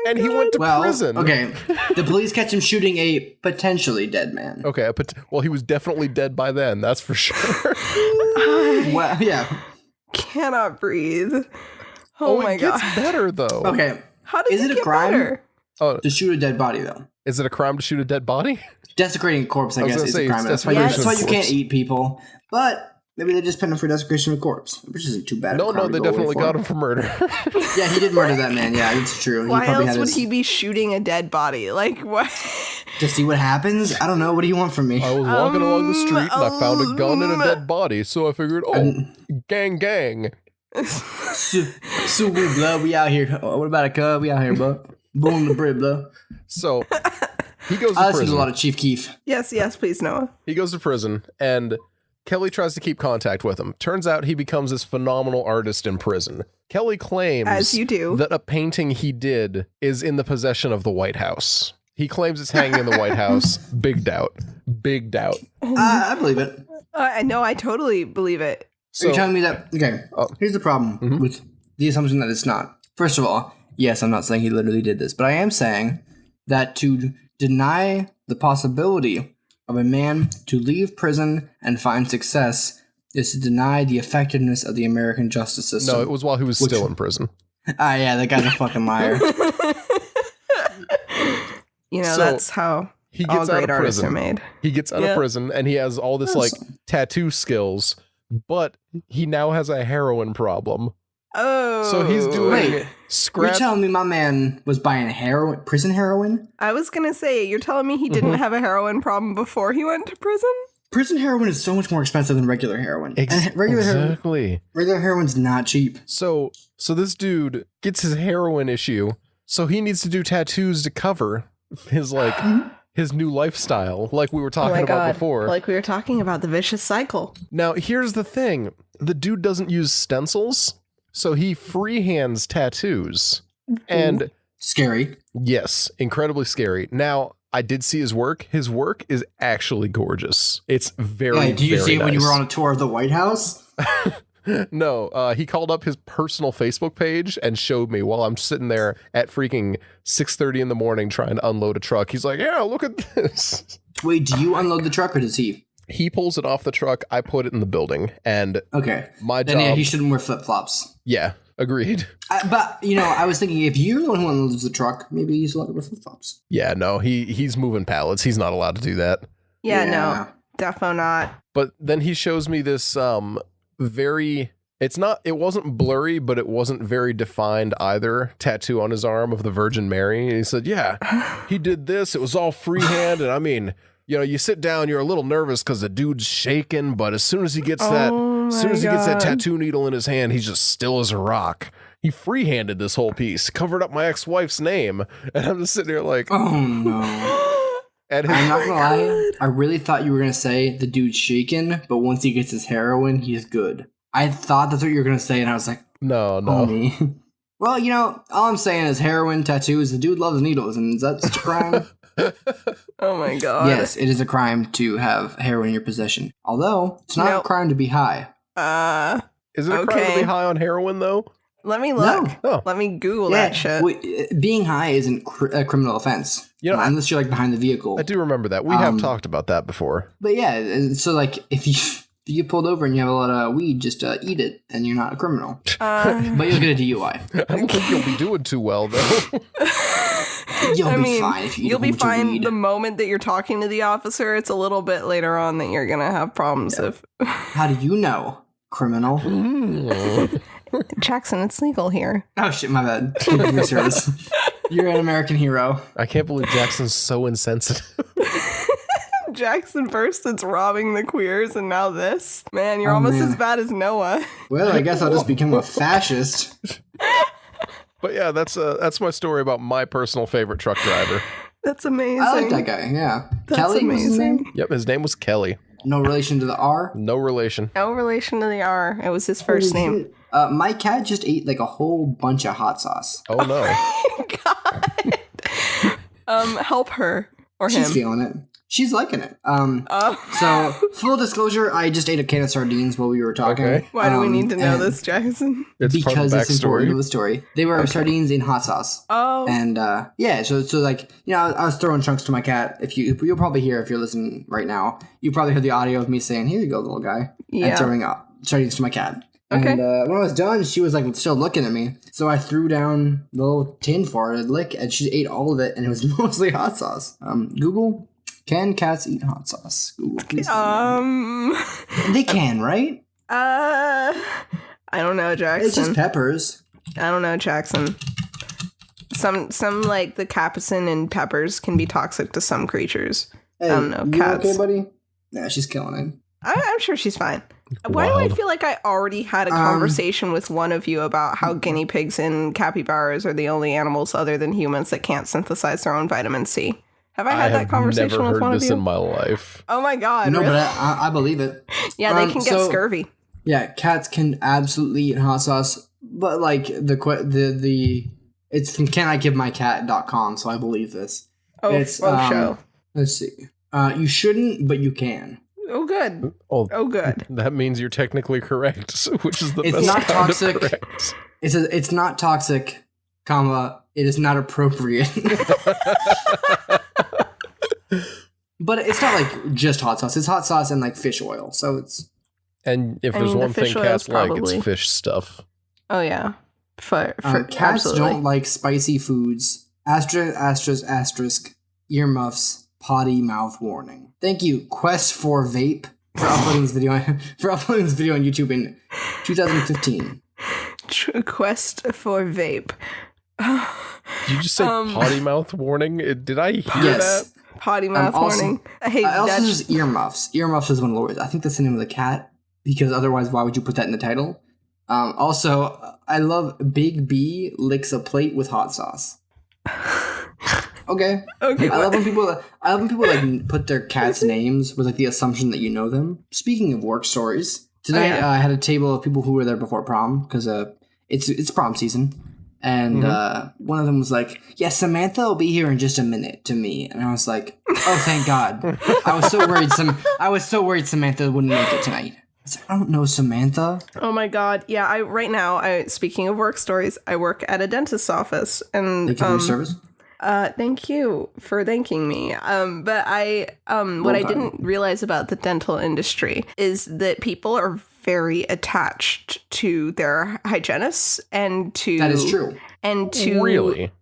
And he went to prison. Okay, the police catch him shooting a potentially dead man. Okay, well, he was definitely dead by then. That's for sure. Well, yeah. Cannot breathe. Oh my god. It gets better though. Okay. How does it a get crime better? to shoot a dead body though? Is it a crime to shoot a dead body? Desecrating a corpse, I guess, is a crime. That's desecration why of you corpse. can't eat people. But maybe they just pinned him for desecration of a corpse, which isn't too bad. No, they definitely got him for murder. Yeah, he did murder that man. Yeah, it's true. Why else would he be shooting a dead body? Like, what? To see what happens? I don't know. What do you want from me? I was walking along the street and I found a gun and a dead body, so I figured, gang. So we blood, we out here. Oh, what about a cub? We out here, bro. Boom the bread, bro. So he goes to I listen prison. to a lot of Chief Keef. Yes, please, Noah. He goes to prison, and Kelly tries to keep contact with him. Turns out he becomes this phenomenal artist in prison. Kelly claims As you do. that a painting he did is in the possession of the White House. He claims it's hanging in the White House. Big doubt. I believe it. No, I totally believe it. So you're telling me that? Okay. Here's the problem with the assumption that it's not. First of all, yes, I'm not saying he literally did this, but I am saying that to deny the possibility of a man to leave prison and find success is to deny the effectiveness of the American justice system. No, it was while he was still in prison. Yeah, that guy's a fucking liar. That's how he all gets out great of artists prison. are made. He gets out of prison, and he has all this like tattoo skills, but he now has a heroin problem. Oh. So he's doing You're scratch. telling me my man was buying prison heroin? I was going to say, you're telling me he didn't have a heroin problem before he went to prison? Prison heroin is so much more expensive than regular heroin. And regular heroin's not cheap. So this dude gets his heroin issue, so he needs to do tattoos to cover his his new lifestyle, like we were talking about before. Like we were talking about the vicious cycle. Now, here's the thing. The dude doesn't use stencils, so he freehands tattoos. And scary. Yes, incredibly scary. Now, I did see his work. His work is actually gorgeous. It's very, did you very see it when you nice. were on a tour of the White House? No, he called up his personal Facebook page and showed me while I'm sitting there at freaking 6:30 in the morning trying to unload a truck. He's like, yeah, look at this. Wait, do you unload the truck or does he? He pulls it off the truck. I put it in the building. And my job... Then yeah, he shouldn't wear flip-flops. Yeah, agreed. But, I was thinking if you're the one who unloads the truck, maybe he's allowed to wear flip-flops. Yeah, no, he's moving pallets. He's not allowed to do that. Yeah, no, defo not. But then he shows me this it wasn't blurry, but it wasn't very defined either, tattoo on his arm of the Virgin Mary. And he said, yeah, he did this. It was all freehand. And I mean, you sit down, you're a little nervous because the dude's shaking, but as soon as he gets that tattoo needle in his hand, he's just still as a rock. He freehanded this whole piece, covered up my ex-wife's name. And I'm just sitting here like, oh no. I'm not gonna lie, I really thought you were gonna say the dude's shaking, but once he gets his heroin, he's good. I thought that's what you were gonna say, and I was like, no. Homie. Well, all I'm saying is heroin, tattoos, the dude loves needles, and is that such a crime? Oh my god. Yes, it is a crime to have heroin in your possession. Although, it's not a crime to be high. Is it a crime to be high on heroin, though? Let me look. No. Oh. Let me Google that shit. Being high isn't a criminal offense. Unless you're behind the vehicle. I do remember that. We have talked about that before. But yeah, so if you get pulled over and you have a lot of weed, just eat it, and you're not a criminal. But you'll get a DUI. I don't think you'll be doing too well, though. You'll be fine if you eat You'll be fine weed. the moment that you're talking to the officer. It's a little bit later on that you're gonna have problems if. How do you know, criminal? Jackson, it's legal here. Oh shit, my bad. You're an American hero. I can't believe Jackson's so insensitive. Jackson first, it's robbing the queers, and now this. Man, you're almost as bad as Noah. Well, I guess I'll just become a fascist. But yeah, that's my story about my personal favorite truck driver. That's amazing. I like that guy, yeah. That's Kelly amazing. was his name? Yep, his name was Kelly. No relation to the R. No relation. No relation to the R. It was his first Holy name. shit. My cat just ate like a whole bunch of hot sauce. Oh no. God. Help her or him. She's feeling it. She's liking it. Oh. So, full disclosure, I just ate a can of sardines while we were talking. Okay. Why do we need to know and this, Jackson? It's because part of it's important to the the story. They were sardines in hot sauce. Oh. And yeah, so like, you know, I was throwing chunks to my cat. You'll probably hear, if you're listening right now, you probably heard the audio of me saying, "Here you go, little guy," and throwing sardines to my cat. Okay. And when I was done, she was like still looking at me. So I threw down the little tin for her to lick, and she ate all of it, and it was mostly hot sauce. Google, can cats eat hot sauce? Google, please. They can, right? I don't know, Jackson. It's just peppers. I don't know, Jackson. Some like the capsaicin and peppers can be toxic to some creatures. Hey, I don't know, you cats. okay, buddy? Yeah, she's killing it. I'm sure she's fine. Why do I feel like I already had a conversation with one of you about how guinea pigs and capybaras are the only animals other than humans that can't synthesize their own vitamin C? Have I had that conversation with one of you? I've never heard this in my life. Oh my god! No, really? but I believe it. Yeah, they can get scurvy. Yeah, cats can absolutely eat hot sauce, but like the it's from canigivemycat.com, so I believe this. It's show. Let's see. You shouldn't, but you can. Oh, good. Oh, good. That means you're technically correct, which is the It's best not kind toxic. of correct. It's not toxic, comma, it is not appropriate. But it's not like just hot sauce. It's hot sauce and like fish oil. So it's... And if there's one thing cats like, it's probably fish stuff. Oh, yeah. For cats absolutely. don't like spicy foods. Asterisk, earmuffs, potty mouth warning. Thank you, Quest for Vape, for uploading this video on YouTube in 2015. Quest for Vape. Did you just say potty mouth warning? Did I hear Yes. that? Potty mouth warning. I hate also that. just earmuffs. Earmuffs is one of the words. I think that's the name of the cat, because otherwise, why would you put that in the title? Also, I love Big B licks a plate with hot sauce. Okay. I love when people like put their cats' names with like the assumption that you know them. Speaking of work stories, tonight I had a table of people who were there before prom, because it's prom season, and one of them was like, "Yeah, Samantha will be here in just a minute," to me, and I was like, "Oh, thank God!" I was so worried Samantha wouldn't make it tonight. I don't know Samantha. Oh my god! Yeah, right now. Speaking of work stories, I work at a dentist's office, and Thank you for your service. Thank you for thanking me. But what I didn't realize about the dental industry is that people are very attached to their hygienists and to... That is true. And to... Really?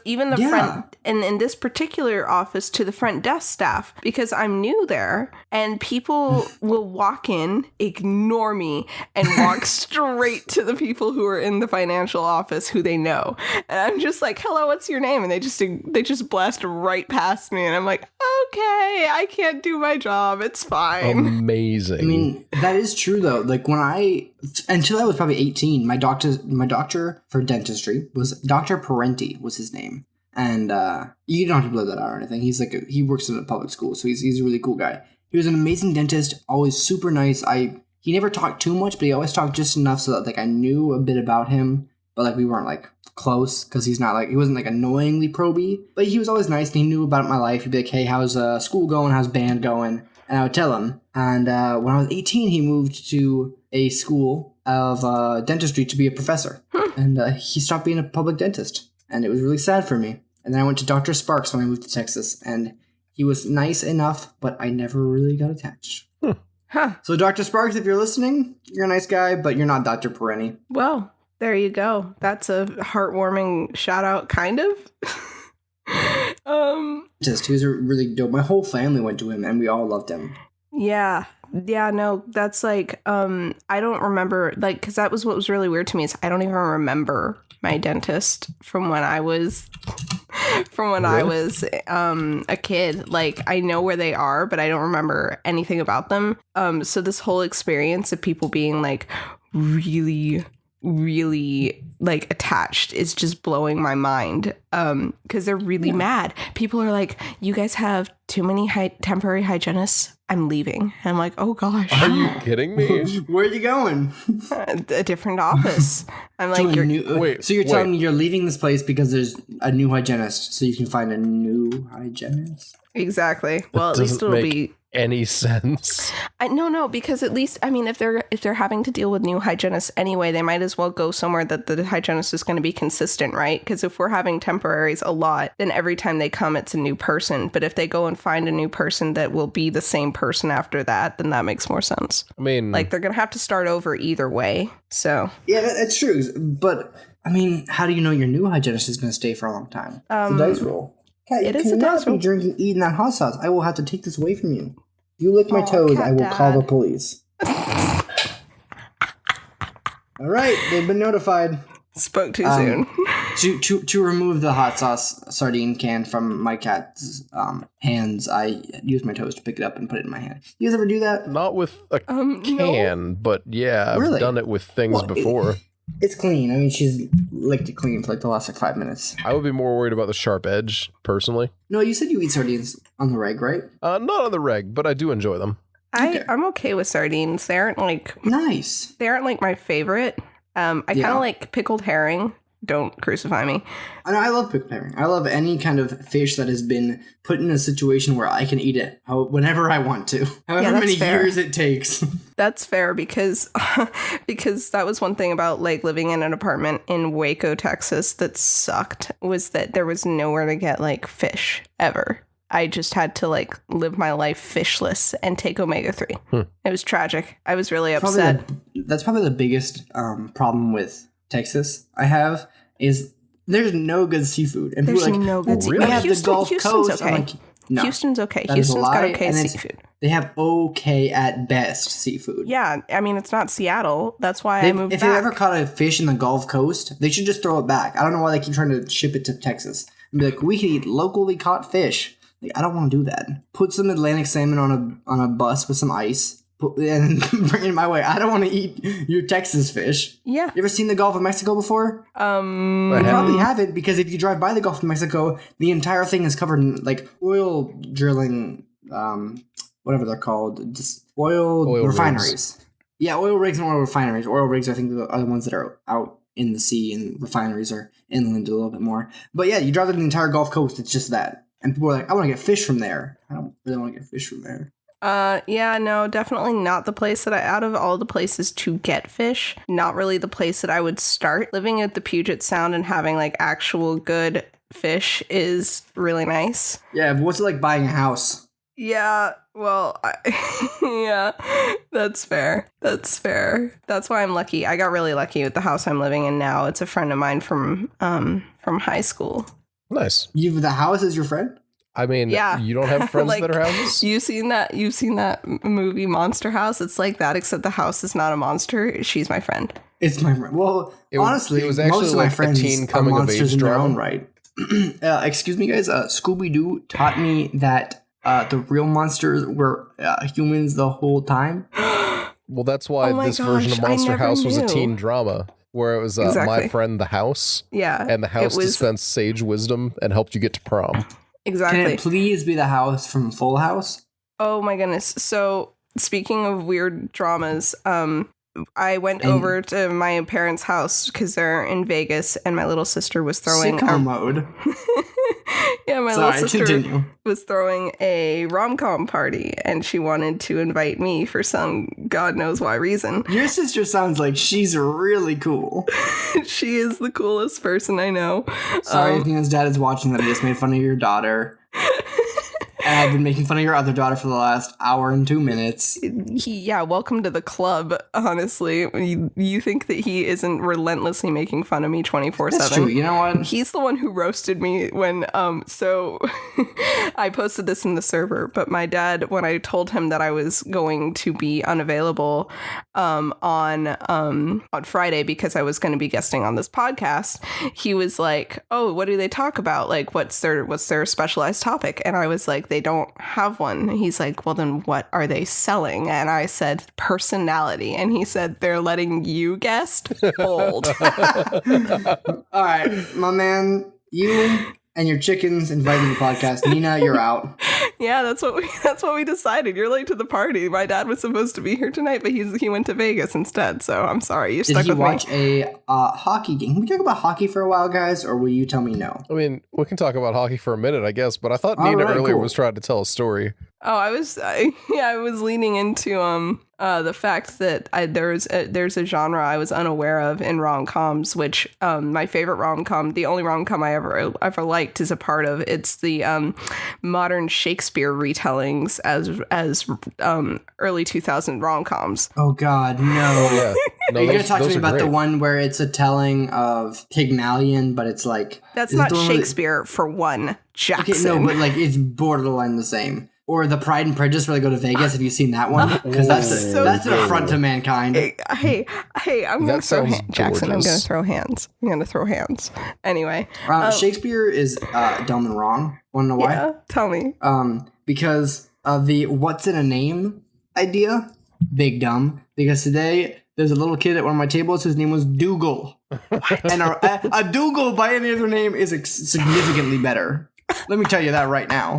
Even the front, and in this particular office, to the front desk staff, because I'm new there, and people will walk in, ignore me, and walk straight to the people who are in the financial office who they know. And I'm just like, "Hello, what's your name?" And they just blast right past me, and I'm like, "Okay, I can't do my job. It's fine." Amazing. I mean, that is true though. Like until I was probably 18, my doctor for dentistry was Dr. Parenti was his name. And you don't have to blow that out or anything. He's like he works in a public school, so he's a really cool guy. He was an amazing dentist, always super nice. He never talked too much, but he always talked just enough so that like I knew a bit about him, but like we weren't like close, because he wasn't like annoyingly proby, but he was always nice and he knew about my life. He'd be like, "Hey, how's school going? How's band going?" And I would tell him. And when I was 18, he moved to a school of dentistry to be a professor, and he stopped being a public dentist. And it was really sad for me. And then I went to Dr. Sparks when I moved to Texas, and he was nice enough, but I never really got attached. So Dr. Sparks, if you're listening, you're a nice guy, but you're not Dr. Parenti. Well, there you go. That's a heartwarming shout out, kind of. He was a really dope. My whole family went to him, and we all loved him. Yeah, no, that's like, I don't remember, like, because that was what was really weird to me, is I don't even remember my dentist from when I was a kid. Like, I know where they are, but I don't remember anything about them. So this whole experience of people being like really like attached is just blowing my mind, because they're really mad. People are like, "You guys have too many temporary hygienists. I'm leaving. And I'm like, oh gosh. Are you kidding me? Where are you going? A different office. I'm like, So you're telling me you're leaving this place because there's a new hygienist, so you can find a new hygienist? Exactly. Well, at least it'll be any sense. No, because at least, I mean, if they're having to deal with new hygienists anyway, they might as well go somewhere that the hygienist is going to be consistent, right? Because if we're having temporaries a lot, then every time they come, it's a new person. But if they go and find a new person that will be the same person after that, then that makes more sense. I mean, like, they're going to have to start over either way. So yeah, that's true. But I mean, how do you know your new hygienist is going to stay for a long time? It's a dice roll. Cat, it you is a cannot dice roll. be drinking, eating that hot sauce. I will have to take this away from you. You lick my toes, I will call the police. All right, they've been notified. Spoke too soon. To remove the hot sauce sardine can from my cat's hands, I use my toes to pick it up and put it in my hand. You guys ever do that? not with a can, No. but yeah, I've Really? done it with things before. It's clean. I mean, she's licked it clean for like the last 5 minutes. I would be more worried about the sharp edge, personally. No, you said you eat sardines on the reg, right? Not on the reg, but I do enjoy them. I'm okay with sardines. They aren't like Nice. my favorite. I kind of like pickled herring. Don't crucify me. I love pickled herring. I love any kind of fish that has been put in a situation where I can eat it whenever I want to. However many years it takes. That's fair because that was one thing about like living in an apartment in Waco, Texas that sucked, was that there was nowhere to get like fish ever. I just had to like live my life fishless and take omega-3. It was tragic. I was really upset. That's probably the biggest problem with Texas I have is there's no good seafood. And There's people are like, no good we seafood. have the Gulf Coast. Okay. I'm like, no. Houston's okay. That is a Houston's got lie, okay and seafood. They have okay at best seafood. Yeah, I mean, it's not Seattle. That's why I moved If back. you ever caught a fish in the Gulf Coast, they should just throw it back. I don't know why they keep trying to ship it to Texas. And be like, we can eat locally caught fish. Like, I don't want to do that. Put some Atlantic salmon on a bus with some ice and bring it my way. I don't want to eat your Texas fish. Yeah. You ever seen the Gulf of Mexico before? You probably haven't, because if you drive by the Gulf of Mexico, the entire thing is covered in like oil drilling, whatever they're called, just oil refineries. Rigs. Yeah, oil rigs and oil refineries. Oil rigs, I think, are the ones that are out in the sea, and refineries are inland a little bit more. But yeah, you drive the entire Gulf Coast, it's just that. And people are like, I want to get fish from there. I don't really want to get fish from there. Yeah, no, definitely not the place that out of all the places to get fish, not really the place that I would start. Living at the Puget Sound and having like actual good fish is really nice. Yeah, but what's it like buying a house? Yeah, well, yeah, that's fair. That's fair. That's why I'm lucky. I got really lucky with the house I'm living in now. It's a friend of mine from high school. Nice. The house is your friend? I mean, yeah. You don't have friends like, that are houses? You've seen that movie Monster House? It's like that, except the house is not a monster. She's my friend. It's my friend. Well, honestly, it was actually most of like my friends a teen are coming of monsters age in their drama. own right. Excuse me, guys. Scooby-Doo taught me that the real monsters were humans the whole time. Well, that's why this version of Monster House was a teen drama, where it was My Friend the House. Yeah. And the house dispensed sage wisdom and helped you get to prom. Exactly. Can it please be the house from Full House? Oh my goodness. So speaking of weird dramas, I went over to my parents' house because they're in Vegas, and my little sister was throwing sitcom mode. Yeah, my little sister was throwing a rom-com party, and she wanted to invite me for some God knows why reason. Your sister sounds like she's really cool. She is the coolest person I know. Sorry if Nina's dad is watching that I just made fun of your daughter. And I've been making fun of your other daughter for the last hour and 2 minutes. Welcome to the club, honestly. You think that he isn't relentlessly making fun of me 24/7. That's true. You know what? He's the one who roasted me when, so I posted this in the server, but my dad, when I told him that I was going to be unavailable on Friday because I was going to be guesting on this podcast, he was like, oh, what do they talk about? Like, what's their specialized topic? And I was like, they don't have one. He's like, well, then what are they selling? And I said, personality. And he said, they're letting you guest? Bold. All right, my man, you and your chickens invited to the podcast. Nina, you're out. Yeah, that's what we decided. You're late to the party. My dad was supposed to be here tonight, but he went to Vegas instead. So I'm sorry. You're stuck with me. Did he watch a hockey game? Can we talk about hockey for a while, guys, or will you tell me no? I mean, we can talk about hockey for a minute, I guess, but I thought Nina earlier was trying to tell a story. Oh, I was leaning into the fact that there's a genre I was unaware of in rom-coms, which my favorite rom-com, the only rom-com I ever liked, is a part of. It's the modern Shakespeare retellings as early 2000 rom-coms. Oh God, no! Yeah. No, you're gonna talk to me about the one where it's a telling of Pygmalion, but it's like that's not Shakespeare for one, Jackson. Okay, no, but like it's borderline the same. Or the Pride and Prejudice where they go to Vegas. Have you seen that one? Because that's an affront to mankind. Hey, I'm going to throw hands. Jackson, I'm going to throw hands. I'm going to throw hands. Anyway. Shakespeare is dumb and wrong. Want to know why? Yeah, tell me. Because of the what's in a name idea. Big dumb. Because today there's a little kid at one of my tables whose name was Dougal. And a Dougal by any other name is significantly better. Let me tell you that right now.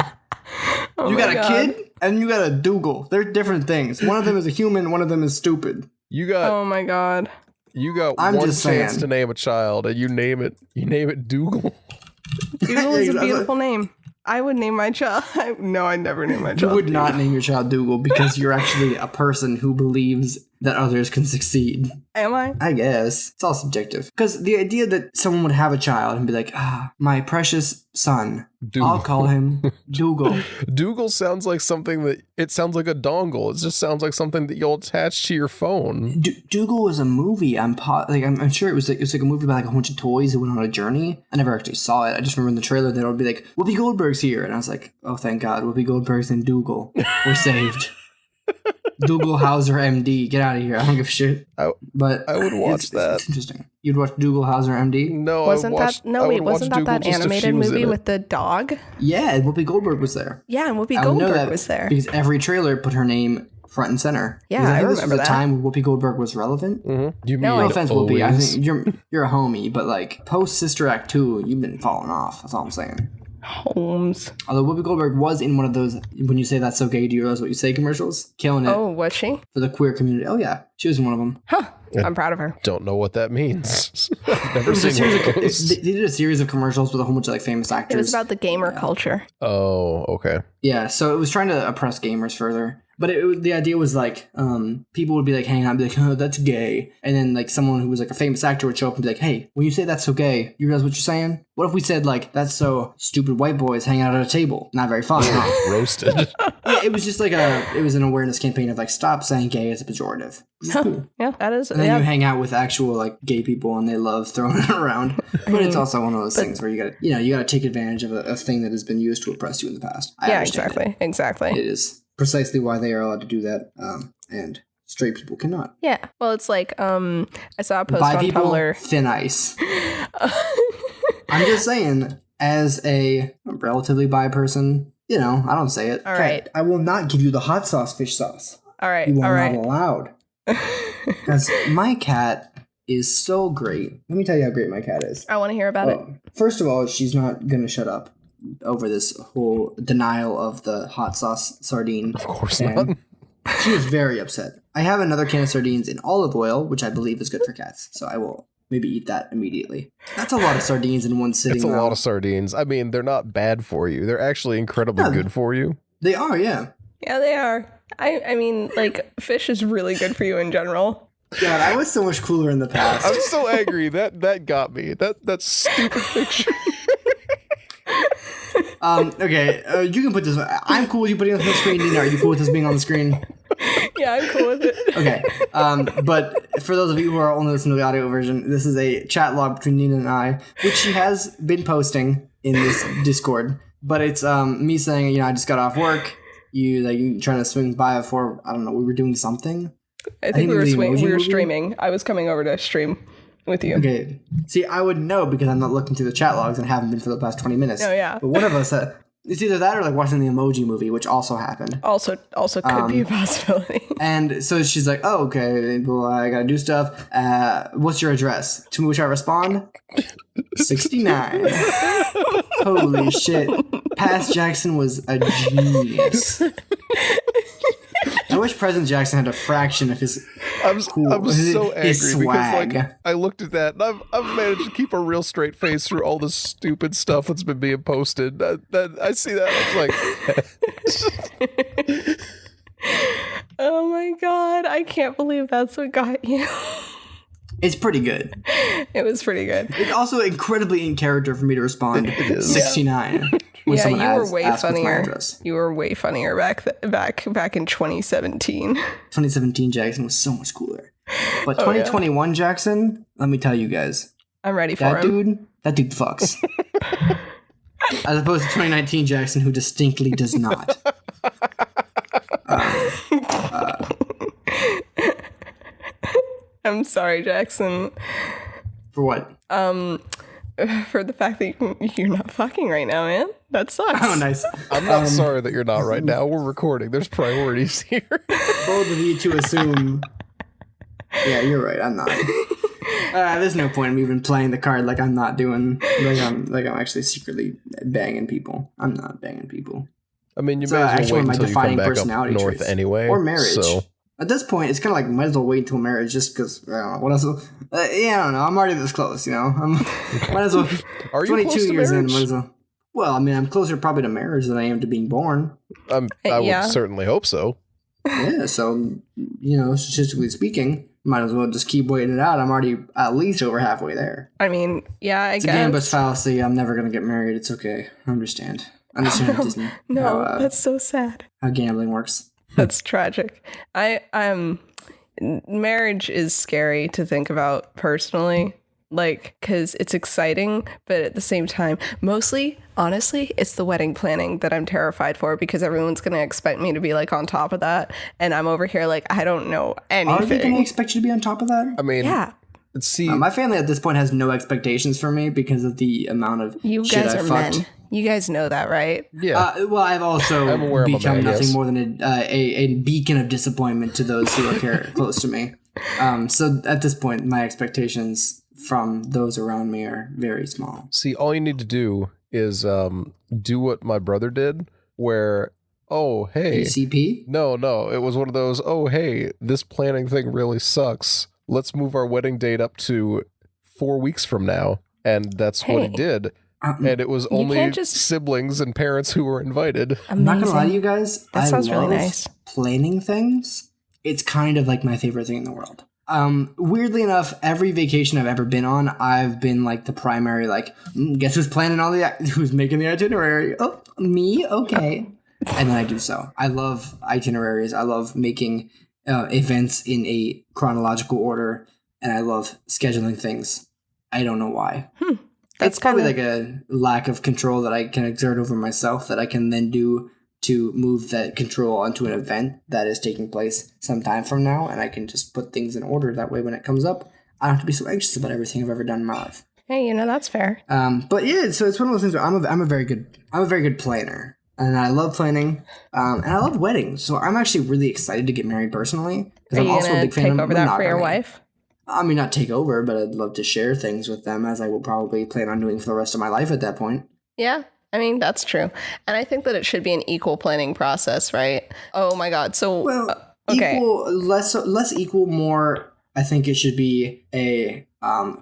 Oh you got a kid and you got a Dougal. They're different things. One of them is a human, one of them is stupid. Oh my God. You got one chance to name a child and you name it Dougal. Dougal is a beautiful name. I would name my child. No, I'd never name my child. You would not name your child Dougal because you're actually a person who believes that others can succeed. Am I? I guess. It's all subjective. Because the idea that someone would have a child and be like, my precious son, Dougal. I'll call him Dougal. Dougal sounds like it sounds like a dongle. It just sounds like something that you'll attach to your phone. Dougal was a movie. I'm sure it was like a movie about like a bunch of toys that went on a journey. I never actually saw it. I just remember in the trailer that it would be like, Whoopi Goldberg's here. And I was like, oh, thank God. Whoopi Goldberg's in Dougal. We're saved. Dougal Hauser MD. Get out of here. I don't give a shit. But I would watch that. It's interesting. You'd watch Dougal Hauser MD? No, wasn't that animated movie with the dog? Yeah, Whoopi Goldberg was there. Yeah, and Whoopi Goldberg was there. Because every trailer put her name front and center. Yeah, I remember that. This was a time when Whoopi Goldberg was relevant. Mm-hmm. You mean no offense, Whoopi. I think you're a homie, but like post Sister Act 2, you've been falling off. That's all I'm saying. Holmes. Although Whoopi Goldberg was in one of those when you say that's so gay, do you realize what you say commercials? Killing it. Oh, was she? For the queer community. Oh yeah. She was in one of them. Huh. I'm proud of her. Don't know what that means. I've never seen those. They did a series of commercials with a whole bunch of like famous actors. It was about the gamer culture. Oh, okay. Yeah, so it was trying to oppress gamers further. But the idea was like, people would be like hanging out and be like, oh, that's gay. And then like someone who was like a famous actor would show up and be like, hey, when you say that's so gay, you realize what you're saying? What if we said like, that's so stupid white boys hanging out at a table? Not very fun, huh? Roasted. Yeah, it was just like it was an awareness campaign of like, stop saying gay as a pejorative. Cool. Yeah, that is. And then you hang out with actual like gay people and they love throwing it around. But it's also one of those things where you gotta take advantage of a thing that has been used to oppress you in the past. Exactly. It is precisely why they are allowed to do that, and straight people cannot. Yeah, well, it's like I saw a post Bi on people, Tumblr. Thin ice. I'm just saying, as a relatively bi person, I don't say it. All right. I will not give you the hot sauce fish sauce. All right. You are not allowed. Because my cat is so great. Let me tell you how great my cat is. I want to hear about it. First of all, she's not going to shut up over this whole denial of the hot sauce sardine. Of course not. She was very upset. I have another can of sardines in olive oil, which I believe is good for cats. So I will maybe eat that immediately. That's a lot of sardines in one sitting. It's a lot of sardines. I mean, they're not bad for you. They're actually incredibly good for you. They are, yeah. Yeah, they are. I mean, like, fish is really good for you in general. God, I was so much cooler in the past. I'm so angry. That got me. That stupid picture. Okay, you can put this. I'm cool with you putting it on the screen. Nina, are you cool with this being on the screen? Yeah, I'm cool with it. Okay, but for those of you who are only listening to the audio version, this is a chat log between Nina and I, which she has been posting in this Discord. But it's me saying, I just got off work. You trying to swing by before, I don't know, we were doing something. I think we were streaming. I was coming over to stream with you. Okay. See, I would know because I'm not looking through the chat logs and haven't been for the past 20 minutes. Oh, yeah. But one of us, it's either that or like watching the Emoji Movie, which also happened. Also could be a possibility. And so she's like, oh, okay, well, I gotta do stuff. What's your address? To which I respond, 69. Holy shit. Past Jackson was a genius. I wish present Jackson had a fraction of his I'm so angry his swag. because like I looked at that and I've managed to keep a real straight face through all the stupid stuff that's been being posted. That I see that I was like, Oh my god, I can't believe that's what got you. It's pretty good. It was pretty good. It's also incredibly in character for me to respond. It is. 69. When Yeah, someone you were asks way what's my funnier. address. You were way funnier back in 2017. 2017 Jackson was so much cooler. But 2021 Jackson, let me tell you guys, I'm ready for him. that dude fucks. As opposed to 2019 Jackson, who distinctly does not. I'm sorry, Jackson. For what? For the fact that you're not fucking right now, man. That sucks. Oh, nice. I'm not sorry that you're not right now. We're recording. There's priorities here. Bold of you to assume. Yeah, you're right. I'm not. There's no point in me even playing the card like I'm not doing. Like I'm actually secretly banging people. I'm not banging people. I mean, you So may as actually well one wait of my until you come defining back up personality north traits. anyway. Or marriage. So At this point, it's kind of like might as well wait until marriage just because, I don't know, what else? Yeah, I don't know. I'm already this close, you know? Might as well. are you 22 close to years in, marriage? might as well. Well, I mean, I'm closer probably to marriage than I am to being born. I Yeah. would certainly hope so. Yeah, so, you know, statistically speaking, might as well just keep waiting it out. I'm already at least over halfway there. I mean, yeah, I It's a gambler's guess. fallacy. I'm never going to get married. It's okay. I understand. I understand how Disney, No, how, that's so sad. how gambling works. That's tragic. Marriage is scary to think about personally, like, because it's exciting, but at the same time, mostly, honestly, it's the wedding planning that I'm terrified for because everyone's going to expect me to be like on top of that. And I'm over here like, I don't know Are they going to anything. expect you to be on top of that? I mean, Yeah, see, My family at this point has no expectations for me because of the amount of you shit guys I are fucked. men. You guys know that, right? yeah. Well, I've also I'm aware I'm a become man, nothing yes. more than a beacon of disappointment to those who are close to me. So at this point, my expectations from those around me are very small. See, all you need to do is do what my brother did, where, oh, hey. ACP? No, it was one of those, oh, hey, this planning thing really sucks. Let's move our wedding date up to 4 weeks from now. And that's what he Hey. did. And it was only can't just- siblings and parents who were invited. I'm not gonna lie to you guys. That I sounds really love nice. planning things. It's kind of like my favorite thing in the world. Weirdly enough, every vacation I've ever been on, I've been like the primary, like, guess who's planning all who's making the itinerary? Oh, me? Okay. And then I do so. I love itineraries. I love making events in a chronological order, and I love scheduling things. I don't know why. That's It's probably kinda- like a lack of control that I can exert over myself that I can then do to move that control onto an event that is taking place sometime from now, and I can just put things in order. That way, when it comes up, I don't have to be so anxious about everything I've ever done in my life. Hey, that's fair. But yeah, so it's one of those things where I'm a very good planner, and I love planning, and I love weddings. So I'm actually really excited to get married personally because Are I'm you also a gonna big fan take of over that for your monogamy. wife? I mean, not take over, but I'd love to share things with them, as I will probably plan on doing for the rest of my life at that point. Yeah, I mean, that's true. And I think that it should be an equal planning process, right? Oh my God. So, Well, okay. equal, less equal, more. I think it should be a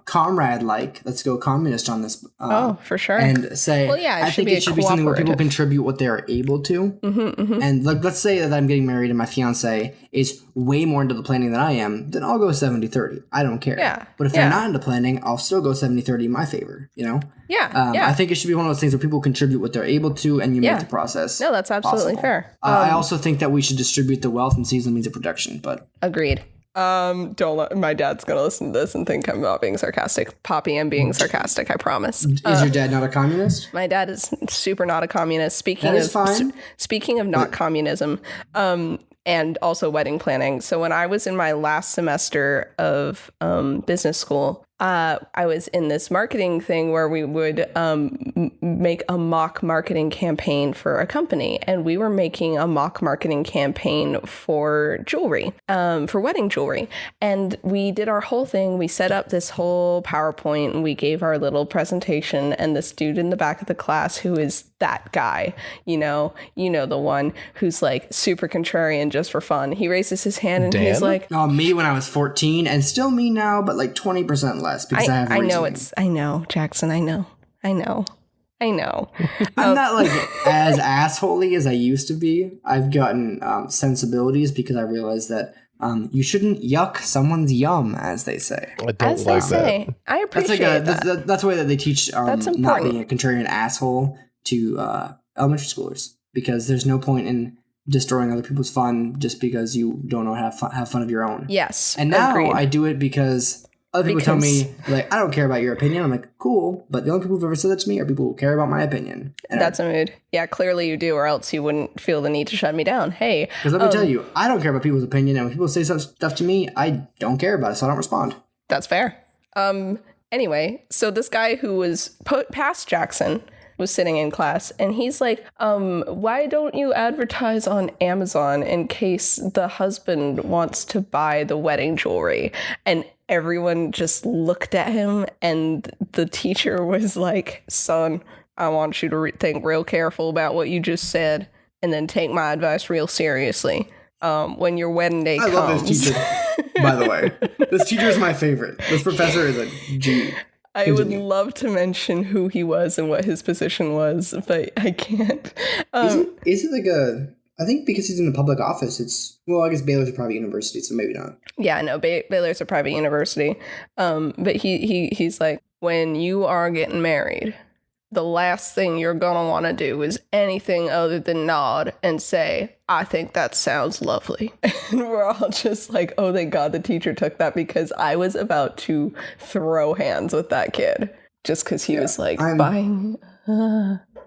comrade-like. Let's go communist on this. For sure. And say, Well, yeah, it I should think be it a should be something where people cooperative. contribute what they are able to. Mm-hmm. And like, let's say that I'm getting married and my fiance is way more into the planning than I am, then I'll go 70-30. I don't care. Yeah, But if yeah. they're not into planning, I'll still go 70-30 in my favor, you know? Yeah. I think it should be one of those things where people contribute what they're able to and you Yeah. make the process. No, that's absolutely possible. fair. I also think that we should distribute the wealth and seize the means of production, but Agreed. Don't let my dad's gonna listen to this and think I'm not being sarcastic. Poppy, I'm being sarcastic, I promise. is your dad not a communist? My dad is super not a communist. Speaking That is of fine. speaking of not communism, and also wedding planning. So when I was in my last semester of business school, I was in this marketing thing where we would make a mock marketing campaign for a company, and we were making a mock marketing campaign for jewelry, for wedding jewelry. And we did our whole thing. We set up this whole PowerPoint, and we gave our little presentation, and this dude in the back of the class who is that guy, you know, the one who's like super contrarian just for fun. He raises his hand and he's like, "Oh, me when I was 14, and still me now, but like 20% less because I have reasoning." I know, Jackson. I know. I'm not like as assholey as I used to be. I've gotten sensibilities because I realized that you shouldn't yuck someone's yum, as they say. I don't like that. I appreciate that. That's the way that they teach not being a contrarian asshole to elementary schoolers, because there's no point in destroying other people's fun just because you don't know how to have fun of your own. Yes. And now agreed. I do it because other people tell me, like, I don't care about your opinion. I'm like, cool, but the only people who've ever said that to me are people who care about my opinion. And that's a mood. Yeah, clearly you do, or else you wouldn't feel the need to shut me down. Hey. Because let me tell you, I don't care about people's opinion, and when people say some stuff to me, I don't care about it, so I don't respond. That's fair. Anyway, so this guy who was put past Jackson was sitting in class, and he's like, why don't you advertise on Amazon in case the husband wants to buy the wedding jewelry? And everyone just looked at him, and the teacher was like, son, I want you to think real careful about what you just said, and then take my advice real seriously. When your wedding day comes. I love this teacher, by the way. This teacher is my favorite. This professor is a G. I would love to mention who he was and what his position was, but I can't. Is it like I think because he's in a public office, I guess Baylor's a private university, so maybe not. Yeah, no, Baylor's a private university. But he's like, when you are getting married, the last thing you're going to want to do is anything other than nod and say, I think that sounds lovely. And we're all just like, oh, thank God the teacher took that, because I was about to throw hands with that kid just because he was like buying.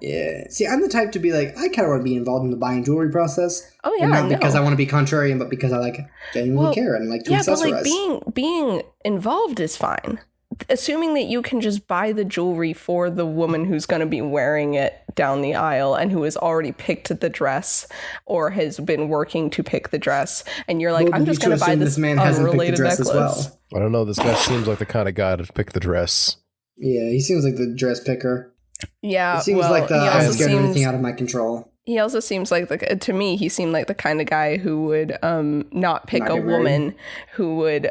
Yeah. See, I'm the type to be like, I kind of want to be involved in the buying jewelry process. Oh, yeah. And not because I want to be contrarian, but because I like genuinely care and like to accessorize. Yeah, but like being involved is fine. Assuming that you can just buy the jewelry for the woman who's going to be wearing it down the aisle and who has already picked the dress or has been working to pick the dress, and you're like, I'm just going to buy this man hasn't picked the unrelated dress necklace. as well. I don't know. This guy seems like the kind of guy to pick the dress. Yeah, he seems like the dress picker. Yeah, it seems like I'm scared of anything out of my control. He also seems like to me, he seemed like the kind of guy who would not pick a woman who would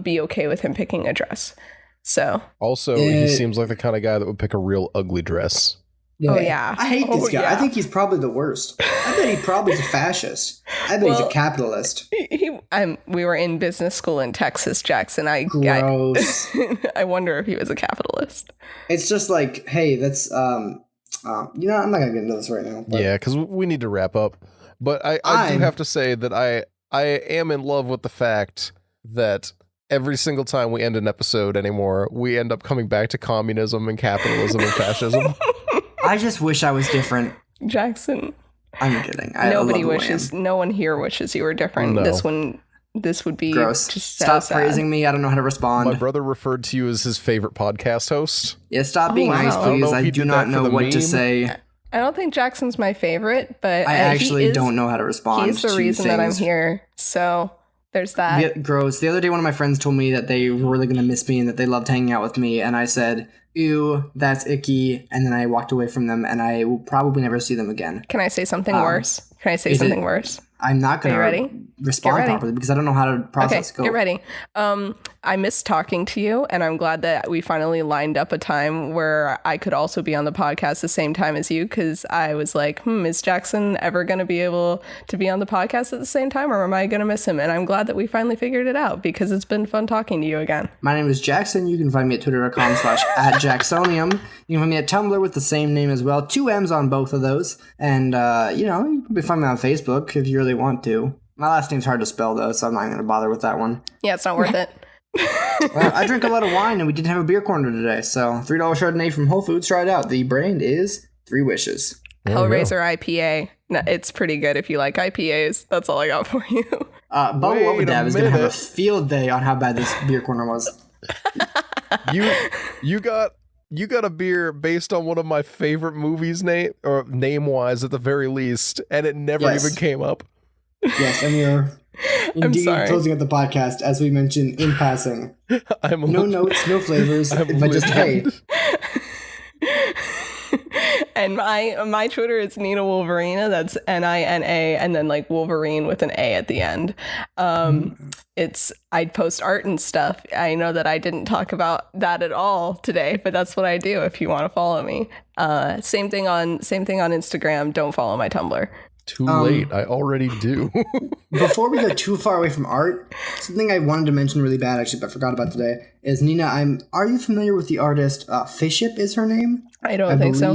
be okay with him picking a dress. So also, he seems like the kind of guy that would pick a real ugly dress. Yeah. Oh yeah, I hate this guy. Yeah. I think he's probably the worst. I bet he probably is a fascist. I bet he's a capitalist. We were in business school in Texas, Jackson. Gross. I wonder if he was a capitalist. It's just like, hey, that's I'm not gonna get into this right now. Yeah, because we need to wrap up. But I do have to say that I am in love with the fact that every single time we end an episode anymore, we end up coming back to communism and capitalism and fascism. I just wish I was different. Jackson. I'm kidding. Nobody wishes. No one here wishes you were different. No. This would be gross. Just stop sad. Praising me. I don't know how to respond. My brother referred to you as his favorite podcast host. Yeah, stop being nice, please. I do not know what to say. I don't think Jackson's my favorite, but I actually don't know how to respond. He's the reason that I'm here. So there's that. Gross. The other day, one of my friends told me that they were really going to miss me and that they loved hanging out with me. And I said, ew, that's icky. And then I walked away from them, and I will probably never see them again. Can I say something worse? Can I say something worse? I'm not going to respond properly because I don't know how to process. Okay, get ready. I miss talking to you, and I'm glad that we finally lined up a time where I could also be on the podcast the same time as you, because I was like, is Jackson ever going to be able to be on the podcast at the same time, or am I going to miss him? And I'm glad that we finally figured it out, because it's been fun talking to you again. My name is Jackson. You can find me at twitter.com/@Jacksonium. You can find me at Tumblr with the same name as well. 2 M's on both of those. And, you can find me on Facebook if you really want to. My last name's hard to spell, though, so I'm not going to bother with that one. Yeah, it's not worth it. Well, I drink a lot of wine, and we did have a beer corner today, so $3 Chardonnay from Whole Foods. Try it out. The brand is 3 Wishes. Hellraiser IPA. No, it's pretty good if you like IPAs. That's all I got for you. Bubba Wubba Dab is going to have a field day on how bad this beer corner was. you got a beer based on one of my favorite movies, Nate, or name-wise at the very least, and it never even came up. Yes, and we're indeed closing up the podcast, as we mentioned in passing. No notes, no flavors, but just hey. And my Twitter is Nina Wolverina. That's Nina, and then like Wolverine with an A at the end. I'd post art and stuff. I know that I didn't talk about that at all today, but that's what I do. If you want to follow me, same thing on Instagram. Don't follow my Tumblr. Too late. I already do. Before we go too far away from art, something I wanted to mention really bad, actually, but forgot about today, is Nina, are you familiar with the artist Fiship is her name? I don't think so.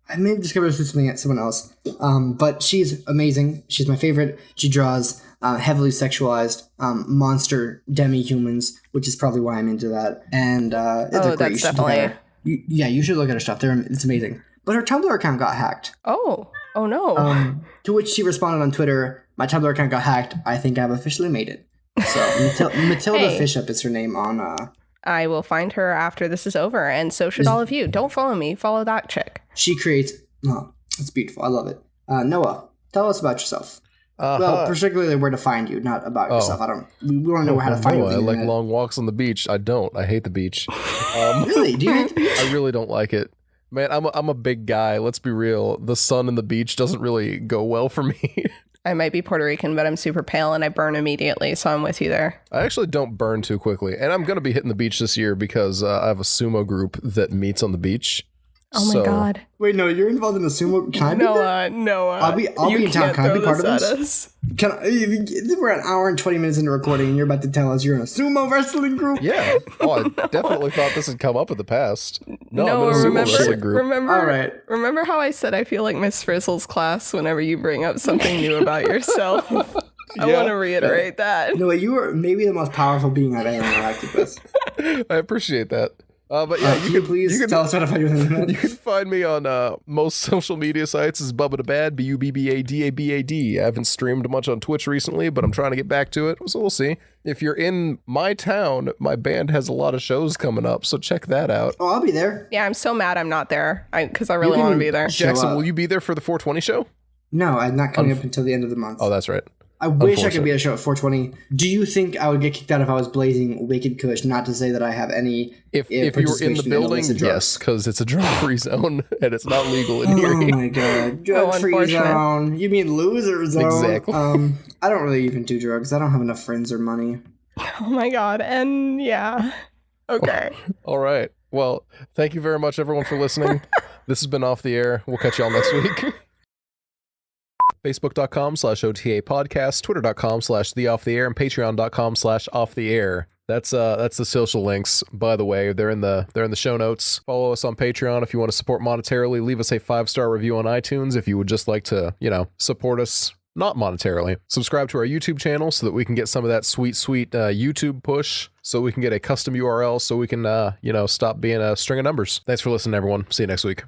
I may have discovered this with someone else. But she's amazing. She's my favorite. She draws heavily sexualized monster demi-humans, which is probably why I'm into that. And they're great. That's definitely... You should look at her stuff. It's amazing. But her Tumblr account got hacked. Oh no. To which she responded on Twitter, my Tumblr account got hacked. I think I've officially made it. So Matilda Fishop is her name on... I will find her after this is over, and so should all of you. Don't follow me. Follow that chick. She creates... Oh, it's beautiful. I love it. Noah, tell us about yourself. Well, particularly where to find you, not about yourself. We want to know how to find you. I like long walks on the beach. I don't. I hate the beach. Really? Do you hate the beach? I really don't like it. Man, I'm a big guy. Let's be real. The sun and the beach doesn't really go well for me. I might be Puerto Rican, but I'm super pale and I burn immediately, so I'm with you there. I actually don't burn too quickly. And I'm going to be hitting the beach this year because I have a sumo group that meets on the beach. Oh my God. Wait, no, you're involved in the sumo? Can I be there? Noah. I'll be in town. Can I be part of this? We're an hour and 20 minutes into recording and you're about to tell us you're in a sumo wrestling group? Yeah. Oh, I definitely thought this had come up in the past. No, I'm in a sumo wrestling group. All right. Remember how I said I feel like Miss Frizzle's class whenever you bring up something new about yourself? I want to reiterate that. No, you are maybe the most powerful being I've ever interacted with. I appreciate that. But yeah, you can tell us how to find you. You can find me on most social media sites as Bubba the Bad, BUBBADABAD. I haven't streamed much on Twitch recently, but I'm trying to get back to it, so we'll see. If you're in my town, my band has a lot of shows coming up, so check that out. Oh, I'll be there. Yeah, I'm so mad I'm not there because I really want to be there. Jackson, will you be there for the 420 show? No, I'm not coming up until the end of the month. Oh, that's right. I wish I could be at a show at 420. Do you think I would get kicked out if I was blazing Wicked Kush? Not to say that I have any. If you were in the building, yes, because it's a drug-free zone and it's not legal in here. Oh my God, drug-free zone. You mean loser zone? Exactly. I don't really even do drugs. I don't have enough friends or money. Oh my God, and yeah, okay. All right. Well, thank you very much, everyone, for listening. This has been Off the Air. We'll catch y'all next week. Facebook.com/OTA podcast, Twitter.com/TheOffTheAir, and Patreon.com/OffTheAir. That's the social links, by the way. They're in the show notes. Follow us on Patreon if you want to support monetarily. Leave us a 5-star review on iTunes if you would just like to, support us not monetarily. Subscribe to our YouTube channel so that we can get some of that sweet YouTube push, so we can get a custom URL so we can stop being a string of numbers. Thanks for listening, everyone. See you next week.